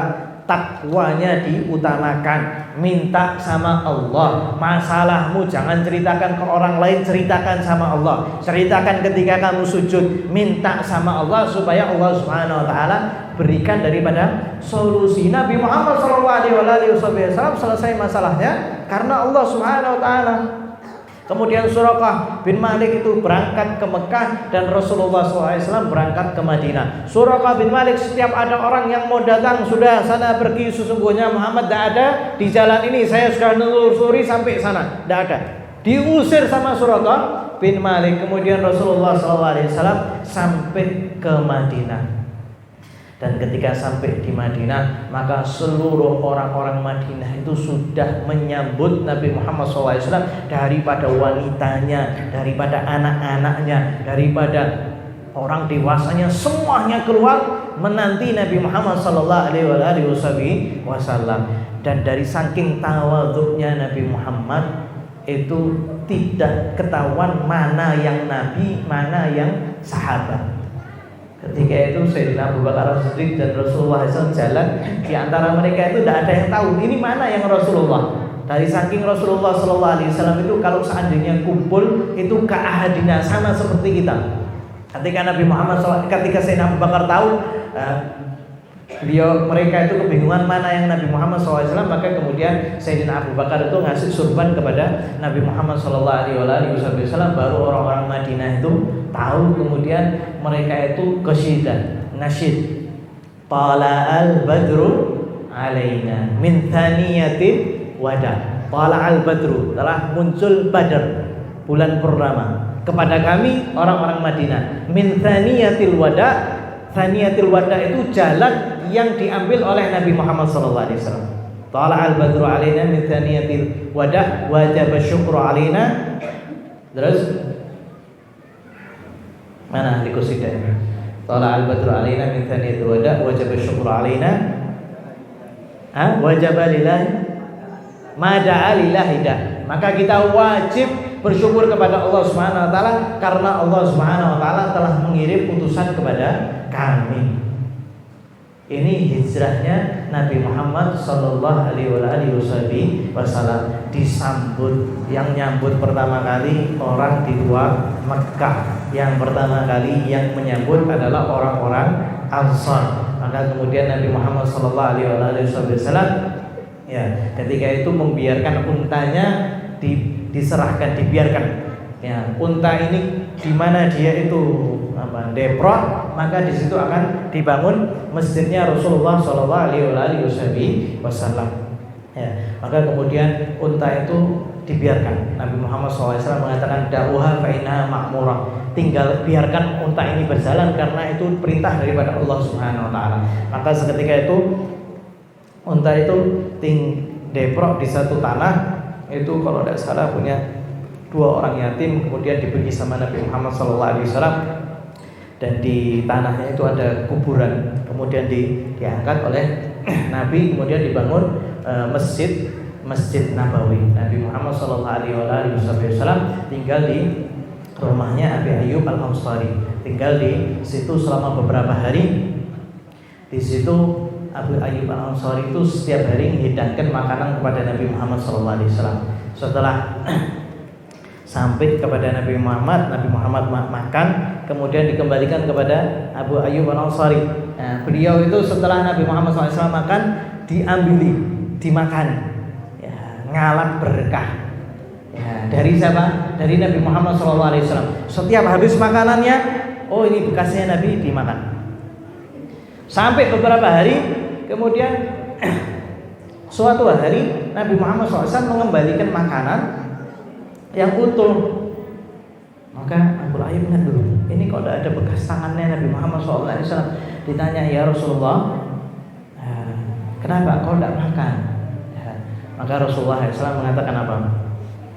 takwanya diutamakan, minta sama Allah. Masalahmu jangan ceritakan ke orang lain, ceritakan sama Allah. Ceritakan ketika kamu sujud, minta sama Allah supaya Allah Subhanahu wa taala berikan daripada solusi. Nabi Muhammad SAW selesai masalahnya karena Allah Subhanahu wa taala. Kemudian Suraqah bin Malik itu berangkat ke Mekah dan Rasulullah SAW berangkat ke Madinah. Suraqah bin Malik, setiap ada orang yang mau datang, sudah sana pergi, sesungguhnya Muhammad tidak ada di jalan ini, saya sudah nelusuri sampai sana, tidak ada. Diusir sama Suraqah bin Malik. Kemudian Rasulullah SAW sampai ke Madinah. Dan ketika sampai di Madinah, maka seluruh orang-orang Madinah itu sudah menyambut Nabi Muhammad SAW, daripada wanitanya, daripada anak-anaknya, daripada orang dewasanya, semuanya keluar menanti Nabi Muhammad SAW. Dan dari saking tawadhu'nya Nabi Muhammad itu tidak ketahuan mana yang Nabi, mana yang sahabat. Ketika itu Sayyidina Abu Bakar As-Siddiq dan Rasulullah SAW jalan, di antara mereka itu tidak ada yang tahu ini mana yang Rasulullah. Dari saking Rasulullah SAW itu kalau seandainya kumpul itu keahadina, sama seperti kita. Ketika Nabi Muhammad SAW, ketika Sayyidina Abu Bakar tahu mereka itu kebingungan mana yang Nabi Muhammad SAW, maka kemudian Sayyidina Abu Bakar itu ngasih surban kepada Nabi Muhammad SAW. Baru orang-orang Madinah itu tahu. Kemudian mereka itu qasidah, nasyid, tala'al badru alaina min thaniyatil wada. Tala'al badru, telah muncul Badar, bulan purnama, kepada kami orang-orang Madinah. Min thaniyatil wada. Thaniyatil wada itu jalan yang diambil oleh Nabi Muhammad SAW. Tala'al badru alaina min thaniyatil wada wajaba syukru alaina. Terus mana ahli qasidah? Tala'al badru alaina min thaniyatil wada wajaba syukru alaina. Wajaba lillahi ma da'a lillahi da. Maka kita wajib bersyukur kepada Allah Subhanahu wa taala karena Allah Subhanahu wa taala telah mengirim utusan kepada kami. Ini hijrahnya Nabi Muhammad sallallahu alaihi wasallam disambut. Yang nyambut pertama kali orang di luar Mekah. Yang pertama kali yang menyambut adalah orang-orang Ansar. Maka kemudian Nabi Muhammad sallallahu alaihi wasallam ketika itu membiarkan untanya dibiarkan. Unta ini di mana dia itu deprot, maka di situ akan dibangun masjidnya Rasulullah Shallallahu Alaihi Wasallam. Maka kemudian unta itu dibiarkan. Nabi Muhammad SAW mengatakan da'uha fa'innaha ma'murah. Tinggal biarkan unta ini berjalan karena itu perintah daripada Allah Subhanahu Wa Taala. Maka seketika itu unta itu deprot di satu tanah. Itu kalau tidak salah punya 2 orang yatim, kemudian diberi sama Nabi Muhammad SAW. dan di tanahnya itu ada kuburan, kemudian diangkat oleh Nabi, kemudian dibangun Masjid Nabawi. Nabi Muhammad SAW tinggal di rumahnya Abi Ayyub Al-Ansari, tinggal di situ selama beberapa hari. Di situ Abu Ayyub Al-Ansari itu setiap hari menghidangkan makanan kepada Nabi Muhammad SAW. Setelah sampai kepada Nabi Muhammad makan, kemudian dikembalikan kepada Abu Ayyub Al-Ansari. Nah, beliau itu setelah Nabi Muhammad SAW makan, dimakan, ya, ngalap berkah. Ya, dari siapa? Dari Nabi Muhammad SAW. Setiap habis makanannya, oh ini bekasnya Nabi, dimakan. Sampai beberapa hari, kemudian suatu hari Nabi Muhammad SAW mengembalikan makanan yang utuh. Maka Abu Ayyub ingat dulu, ini kok tidak ada bekas tangannya Nabi Muhammad SAW. Ditanya, ya Rasulullah, kenapa kau tidak makan? Ya. Maka Rasulullah SAW mengatakan apa?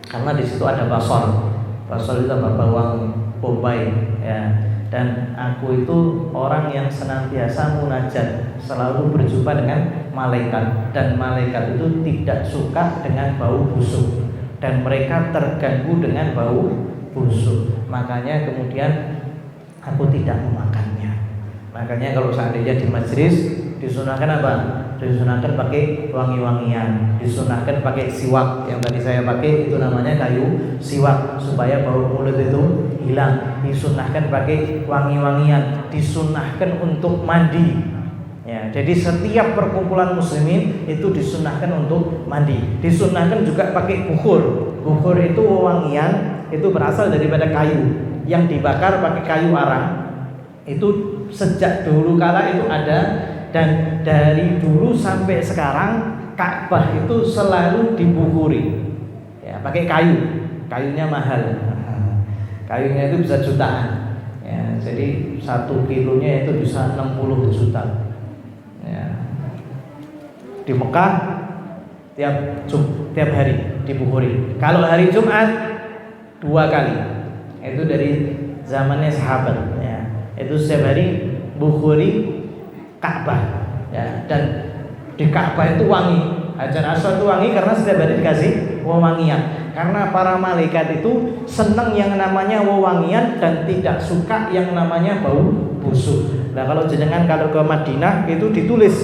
Karena di situ ada basol itu bawang bombay, ya. Dan aku itu orang yang senantiasa munajat, selalu berjumpa dengan malaikat, dan malaikat itu tidak suka dengan bau busuk, dan mereka terganggu dengan bau busuk. Makanya kemudian aku tidak memakannya. Makanya kalau seandainya di majelis disunahkan apa? Disunahkan pakai wangi-wangian, disunahkan pakai siwak. Yang tadi saya pakai itu namanya kayu siwak, supaya bau mulut itu hilang. Disunahkan pakai wangi-wangian, disunahkan untuk mandi. Ya, jadi setiap perkumpulan muslimin itu disunahkan untuk mandi. Disunahkan juga pakai bukhur. Bukhur itu wewangian, itu berasal daripada kayu yang dibakar pakai kayu arang. Itu sejak dulu kala itu ada, dan dari dulu sampai sekarang Ka'bah itu selalu dibukhuri, ya, pakai kayu. Kayunya mahal, kayunya itu bisa jutaan, ya, jadi 1 kilonya itu bisa 60 juta, ya. Di Mekah tiap hari dibukhuri. Kalau hari Jumat 2 kali, itu dari zamannya sahabat, ya. Itu setiap hari bukhuri Ka'bah, ya. Dan di Ka'bah itu wangi, Hajar Aswad itu wangi karena setiap hari dikasih wewangian. Karena para malaikat itu senang yang namanya wewangian dan tidak suka yang namanya bau busuk. Nah, kalau jenengan kalau ke Madinah itu ditulis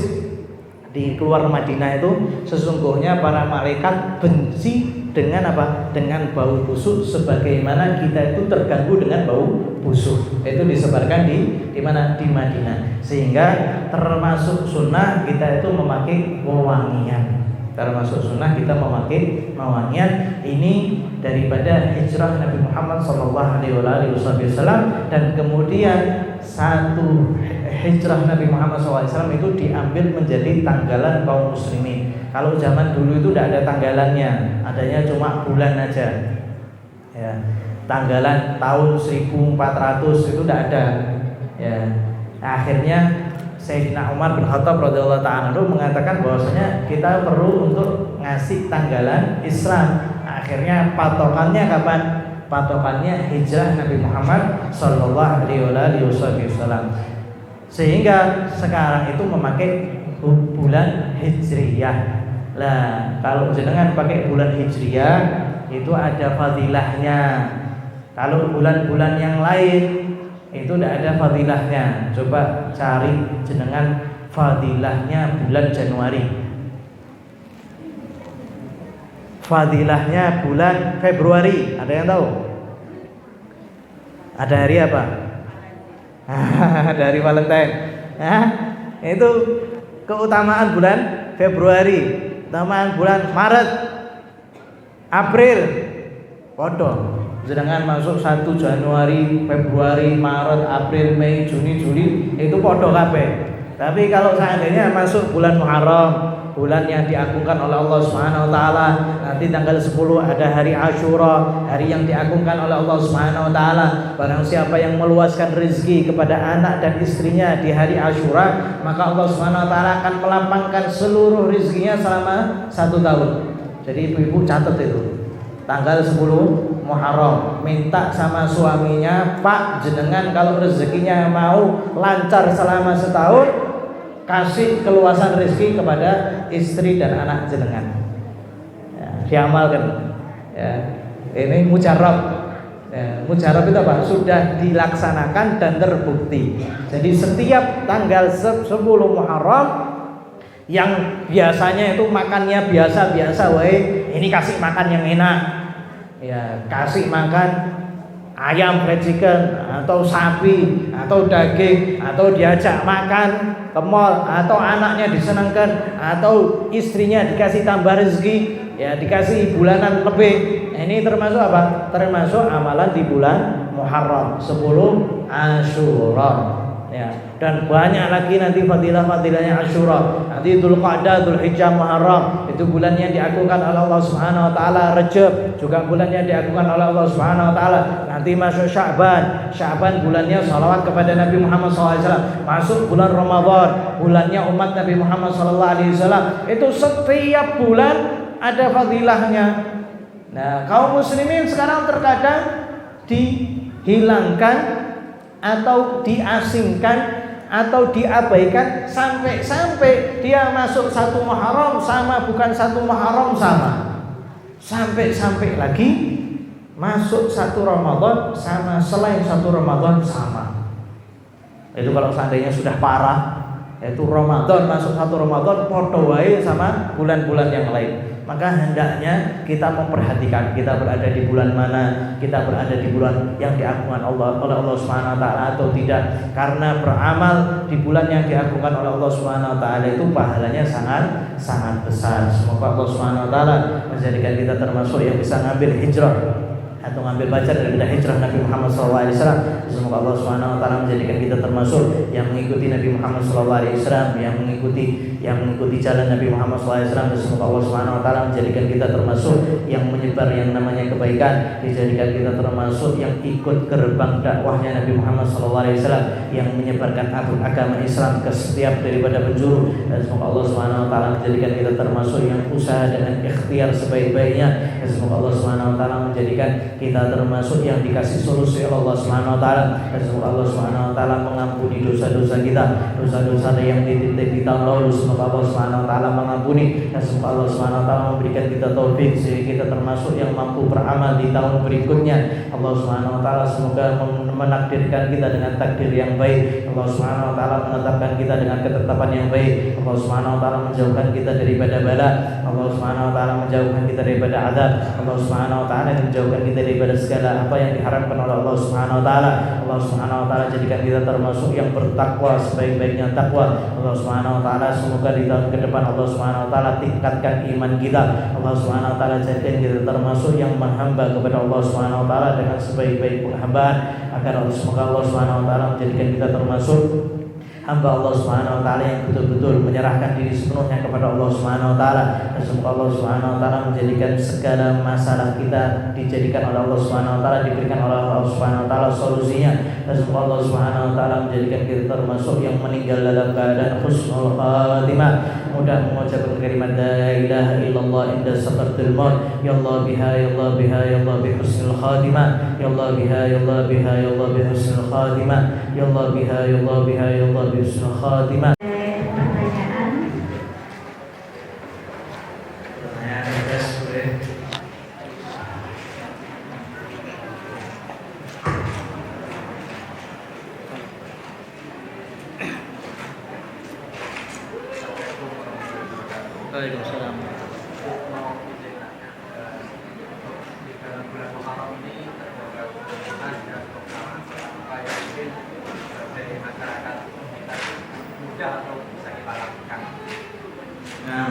di keluar Madinah itu, sesungguhnya para malaikat benci dengan apa? Dengan bau busuk, sebagaimana kita itu terganggu dengan bau busuk. Itu disebarkan di mana? Di Madinah. Sehingga termasuk sunnah kita itu memakai wewangian. Termasuk sunnah kita memakai wewangian. Ini daripada hijrah Nabi Muhammad SAW, dan kemudian satu hijrah Nabi Muhammad SAW itu diambil menjadi tanggalan kaum muslimin. Kalau zaman dulu itu tidak ada tanggalannya, adanya cuma bulan aja, ya. Tanggalan tahun 1400 itu tidak ada, ya. Akhirnya Sayyidina Umar bin Khattab radhiyallahu ta'ala mengatakan bahwasanya kita perlu untuk ngasih tanggalan Islam. Akhirnya patokannya kapan? Patokannya hijrah Nabi Muhammad sallallahu alaihi wasallam. Sehingga sekarang itu memakai bulan Hijriyah. Lah, kalau jenengan pakai bulan Hijriyah itu ada fadilahnya. Kalau bulan-bulan yang lain itu tidak ada fadilahnya. Coba cari jenengan fadilahnya bulan Januari, fadilahnya bulan Februari. Ada yang tahu? Ada hari apa? Dari Valentine. Nah, itu keutamaan bulan Februari, keutamaan bulan Maret, April, podo. Sedangkan masuk 1 Januari, Februari, Maret, April, Mei, Juni, Juli itu podo kabeh. Tapi kalau seandainya masuk bulan Muharram, bulan yang diagungkan oleh Allah Subhanahu wa taala, nanti tanggal 10 ada hari Asyura, hari yang diagungkan oleh Allah Subhanahu wa taala. Barang siapa yang meluaskan rezeki kepada anak dan istrinya di hari Asyura, maka Allah Subhanahu wa taala akan melapangkan seluruh rezekinya selama 1 tahun. Jadi ibu-ibu catat itu. Tanggal 10 Muharram, minta sama suaminya, Pak jenengan kalau rezekinya mau lancar selama setahun, kasih keluasan rezeki kepada istri dan anak jenengan. Ya, diamalkan. Ya, ini mujarab. Ya, mujarab itu apa? Sudah dilaksanakan dan terbukti. Jadi setiap tanggal 10 Muharram yang biasanya itu makannya biasa-biasa, ini kasih makan yang enak. Ya, kasih makan ayam fried chicken atau sapi atau daging, atau diajak makan ke mall, atau anaknya disenangkan, atau istrinya dikasih tambah rezeki, ya dikasih bulanan lebih. Ini termasuk apa? Termasuk amalan di bulan Muharram 10 Asyura. Ya, dan banyak lagi nanti fadilah-fadilahnya Asyura. Nanti Dzulqa'dah, Dzulhijjah, Muharram itu bulannya diagungkan oleh Allah Subhanahu wa taala. Rajab juga bulannya diagungkan oleh Allah Subhanahu wa taala. Nanti masuk Sya'ban. Sya'ban bulannya salawat kepada Nabi Muhammad SAW. Masuk bulan Ramadan, bulannya umat Nabi Muhammad SAW. Itu setiap bulan ada fadilahnya. Nah, kaum muslimin sekarang terkadang dihilangkan atau diasingkan atau diabaikan sampai dia masuk 1 Muharram sama, bukan 1 Muharram sama, sampai lagi masuk 1 Ramadan sama, selain 1 Ramadan sama. Itu kalau seandainya sudah parah, yaitu Ramadan masuk 1 Ramadan podo wae sama bulan-bulan yang lain. Maka hendaknya kita memperhatikan kita berada di bulan mana, kita berada di bulan yang diagungkan oleh Allah Subhanahu wa taala atau tidak. Karena beramal di bulan yang diagungkan oleh Allah Subhanahu wa taala itu pahalanya sangat besar. Semoga Allah Subhanahu wa taala menjadikan kita termasuk yang bisa ngambil hijrah atau ngambil pelajaran dari hijrah Nabi Muhammad SAW. Semoga Allah Subhanahu wa taala menjadikan kita termasuk yang mengikuti Nabi Muhammad SAW, yang mengikuti jalan Nabi Muhammad SAW. Dan semoga Allah Subhanahu wa taala menjadikan kita termasuk yang menyebar yang namanya kebaikan, dijadikan kita termasuk yang ikut gerbang dakwahnya Nabi Muhammad SAW, yang menyebarkan agama Islam ke setiap daripada penjuru. Dan semoga Allah Subhanahu wa taala menjadikan kita termasuk yang usaha dengan ikhtiar sebaik-baiknya. Dan semoga Allah Subhanahu wa taala menjadikan kita termasuk yang dikasih solusi oleh Allah Subhanahu wa taala. Dan semoga Allah Subhanahu wa taala mengampuni dosa-dosa kita, dosa-dosa yang di tahun lalu. Semoga Allah Subhanahu wa taala mengampuni, dan semoga Allah Subhanahu wa taala memberikan kita taufik sehingga kita termasuk yang mampu beramal di tahun berikutnya. Allah Subhanahu wa taala semoga menakdirkan kita dengan takdir yang baik. Allah Subhanahu wa taala menetapkan kita dengan ketetapan yang baik. Allah Subhanahu wa taala menjauhkan kita daripada bala. Allah Subhanahu wa taala menjauhkan kita daripada azab. Allah Subhanahu wa taala menjauhkan kita daripada segala apa yang diharapkan oleh Allah Subhanahu wa taala. Allah Subhanahu wa taala jadikan kita termasuk yang bertakwa sebaik-baiknya takwa. Allah Subhanahu wa taala semoga di tahun ke depan Allah Subhanahu wa taala tingkatkan iman kita. Allah Subhanahu wa taala jadikan kita termasuk yang menghamba kepada Allah Subhanahu wa taala dengan sebaik-baik penghambaan, agar semoga Allah Subhanahu wa taala menjadikan kita termasuk hamba Allah Subhanahu wa taala yang betul-betul menyerahkan diri sepenuhnya kepada Allah Subhanahu wa taala. Dan semoga Allah Subhanahu wa taala menjadikan segala masalah kita dijadikan oleh Allah Subhanahu wa taala, diberikan oleh Allah Subhanahu wa taala solusinya. Dan semoga Allah Subhanahu wa taala menjadikan kita termasuk yang meninggal dalam keadaan husnul khatimah, mudah mengucapkan kalimat la ilaha illallah inda sakaratul maut. Ya Allah biha, ya Allah biha, ya Allah bi husnul khatimah. Ya Allah biha, ya Allah biha, ya Allah bi husnul khatimah. Ya Allah biha, ya Allah biha, ya Allah bi husnul khatimah. Waalaikumsalam. Nah,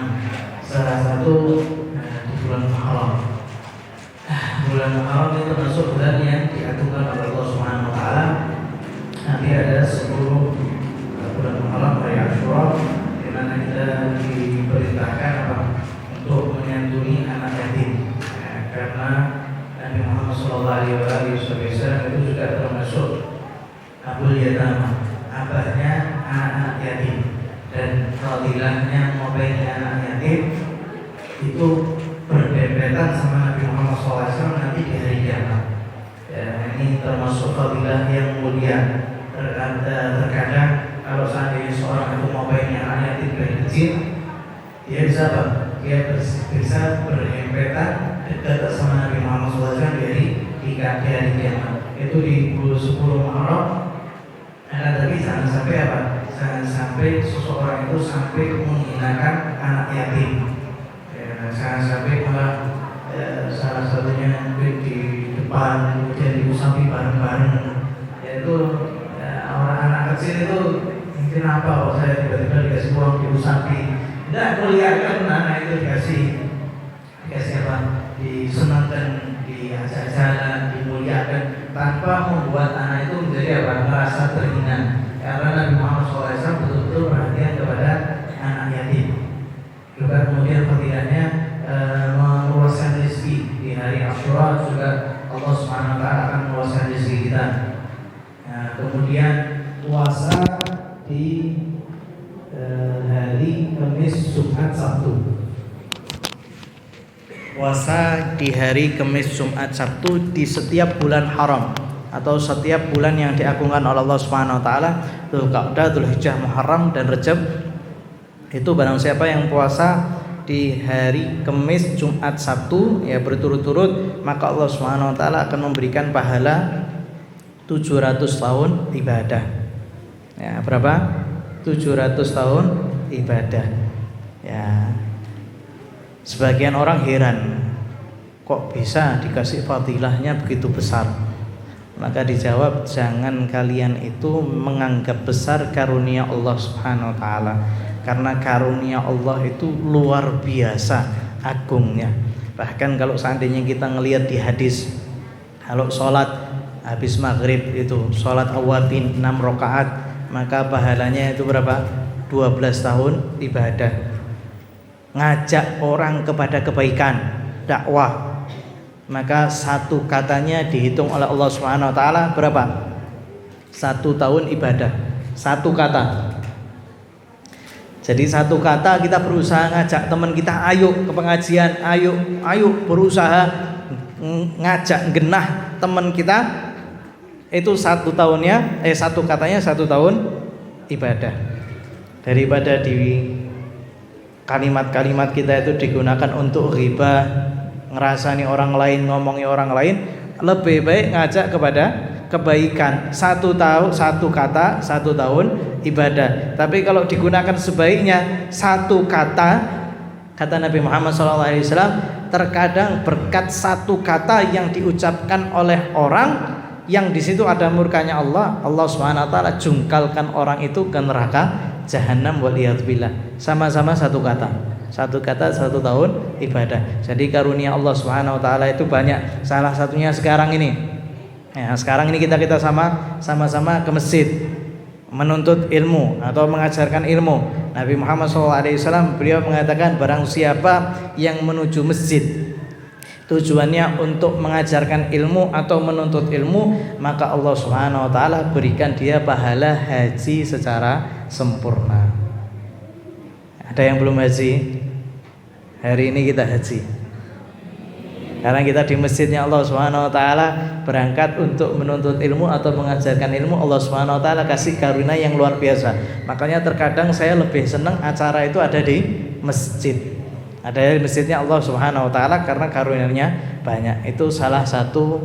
salah satu di bulan Muharram. Bulan Muharram itu termasuk bulan yang diagungkan oleh Allah Subhanahu wa taala. Nanti ada 10 bulan Muharram hari Asyura, di mana kita diperintahkan untuk menyantuni anak yatim. Karena Nabi Muhammad SAW itu juga termasuk abul yatama, abahnya anak-anak yatim. Dan fadilahnya membaiki anak yatim itu berdempetan sama Nabi Muhammad SAW nanti di hari kiamat. Ya, ini termasuk fadilah yang mulia. Terkadang kalau seandainya seorang itu mau pengen anak yatim dari kecil, dia bisa apa? Dia bisa berdempetan dekat sama Nabi Muhammad SAW dari di hari kiamat. Itu di 10 Muharram. Tapi jangan sampai apa? Jangan sampai seseorang itu sampai menghinakan anak yatim. Ya, jangan sampai malah salah satunya di depan kemudian diusapi bareng-bareng. Yaitu orang anak kecil itu mungkin apa? Oh, saya tiba-tiba dikasih uang diusapi. Tidak muliakan anak itu dikasih apa? Disenangkan, diajak jalan, dimuliakan tanpa membuat anak itu menjadi apa? Merasa terhina. Karena Nabi Muhammad SAW betul-betul perhatian kepada anak yatim. Juga kemudian fadilahnya meluaskan rezeki di hari Asyura, juga Allah Subhanahu Wa Taala akan meluaskan rezeki kita. Nah, kemudian puasa di hari Kamis, Jumat, Sabtu. Puasa di hari Kamis, Jumat, Sabtu di setiap bulan haram atau setiap bulan yang diagungkan oleh Allah Subhanahu wa taala, Dzulqa'dah, Dzulhijjah, Muharram dan Rajab. Itu barang siapa yang puasa di hari Kamis, Jumat, Sabtu ya berturut-turut, maka Allah Subhanahu wa taala akan memberikan pahala 700 tahun ibadah. Ya, berapa? 700 tahun ibadah. Ya. Sebagian orang heran, kok bisa dikasih fadilahnya begitu besar? Maka dijawab, jangan kalian itu menganggap besar karunia Allah Subhanahu wa taala. Karena karunia Allah itu luar biasa agungnya. Bahkan kalau seandainya kita ngelihat di hadis, kalau sholat habis maghrib itu sholat awabin 6 rakaat, maka pahalanya itu berapa? 12 tahun ibadah. Ngajak orang kepada kebaikan, dakwah, maka satu katanya dihitung oleh Allah Subhanahu wa taala berapa? 1 tahun ibadah. Satu kata. Jadi satu kata kita berusaha ngajak teman kita, ayo ke pengajian, ayo berusaha ngajak genah teman kita, itu 1 tahunnya, satu katanya 1 tahun ibadah. Daripada di kalimat-kalimat kita itu digunakan untuk riba, ngerasani orang lain, ngomongi orang lain, lebih baik ngajak kepada kebaikan. 1 tahun, 1 kata, 1 tahun ibadah. Tapi kalau digunakan sebaiknya 1 kata, kata Nabi Muhammad SAW, terkadang berkat 1 kata yang diucapkan oleh orang yang di situ ada murkanya Allah, Allah Subhanahu wa taala jungkalkan orang itu ke neraka Jahannam waliyadzubillah. Sama-sama 1 kata. 1 kata 1 tahun ibadah. Jadi karunia Allah Subhanahu wa taala itu banyak. Salah satunya sekarang ini. Ya, sekarang ini kita sama-sama ke masjid menuntut ilmu atau mengajarkan ilmu. Nabi Muhammad SAW beliau mengatakan, barang siapa yang menuju masjid tujuannya untuk mengajarkan ilmu atau menuntut ilmu, maka Allah Subhanahu wa taala berikan dia pahala haji secara sempurna. Ada yang belum haji? Hari ini kita haji. Karena kita di masjidnya Allah Subhanahu wa taala berangkat untuk menuntut ilmu atau mengajarkan ilmu, Allah Subhanahu wa taala kasih karunia yang luar biasa. Makanya terkadang saya lebih senang acara itu ada di masjid. Ada di masjidnya Allah Subhanahu wa taala karena karunia-Nya banyak. Itu salah satu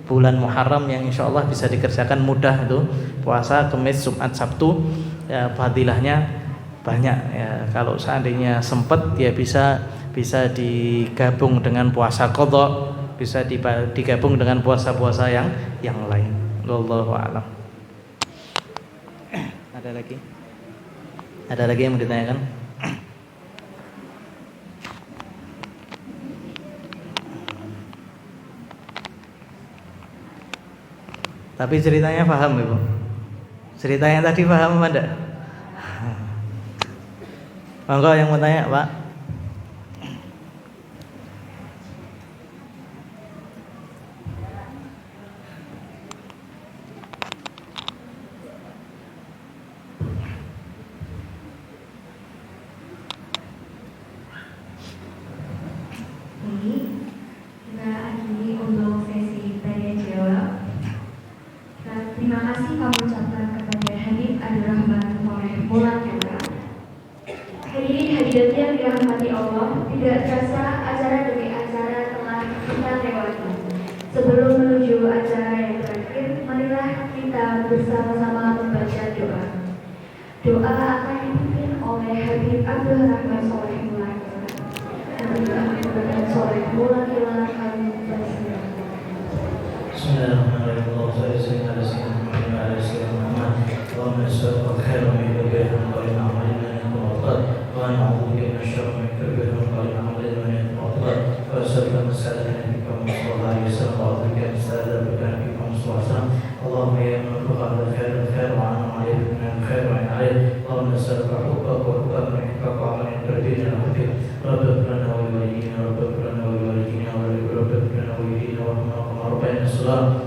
bulan Muharram yang insya Allah bisa dikerjakan mudah, itu puasa Kamis, Jumat, Sabtu. Ya, fadilahnya banyak ya. Kalau seandainya sempat ya bisa digabung dengan puasa qadha, bisa digabung dengan puasa-puasa yang lain. Wallahu a'lam. Ada lagi yang mau ditanyakan? Tapi ceritanya paham Ibu? Ceritanya tadi paham apa enggak? Monggo yang mau tanya Pak. dirahmati Allah, tidak terasa acara demi acara telah kita lewati. Sebelum menuju acara yang terakhir, marilah kita bersama-sama membaca doa. Doa akan dipimpin oleh Habib Abdul Rahman Soleh Mulakila. Habib Abdul Rahman Soleh Mulakila kami persilakan. Bismillahirrahmanirrahim. Allahumma shalli ala sayyidina Muhammad wa ala sayyidina Muhammad. Allahumma nas'aluka khairan min kulli khairin wa amalina wa wa na'udzu bika min syarri min kulli khairin wa amalina wa as'aluka as-salamata bika min sallallahu alaihi wasallam wa a'udzu bika min sallallahu bika min sallallahu. Allahumma ya man khalaqa al-khair wa an'ama alayhi min al-khair wa alayhi. Allahumma nas'aluka hubbaka wa hubba man yuhibbaka wa man yuhibbaka wa hubbaka. Rabbana lana wa liwalidina rabbana lana wa liwalidina wa rabbana lana wa liwalidina wa ربنا الصلاة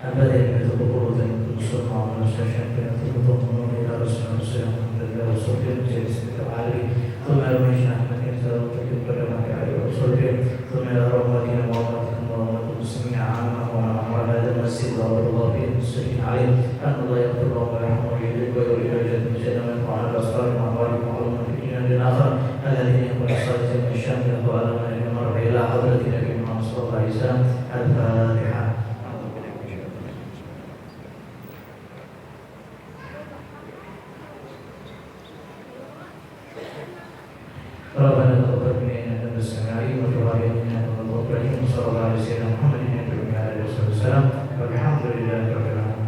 أبدا يتقبل ذلك الصلاة على المستشفى يتقبل إلى رسول الله صلى الله عليه وسلم جلسة العالي ثم يرمينا أحمد يسأل وتكبر لما عليه وسلم ثم يرى مدينة وأمة المسلمين عامة وعلى هذا المسجد الله به المسلمين عليه أن الله يغفر له ويرحمه ويهديه ويريد وجهه الجنة وعلى الأسرار وأموال وعلوم في الدين الآخر الذين يكون الصالحين من الشام وعلى من يمر إلى حضرة النبي محمد صلى الله عليه وسلم. الفاتحة. ربنا تقبل منا انك انت السميع العليم وتب علينا انك انت التواب الرحيم صلى الله على سيدنا محمد وعلى اله وصحبه وسلم والحمد لله رب العالمين.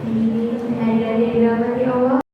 Ini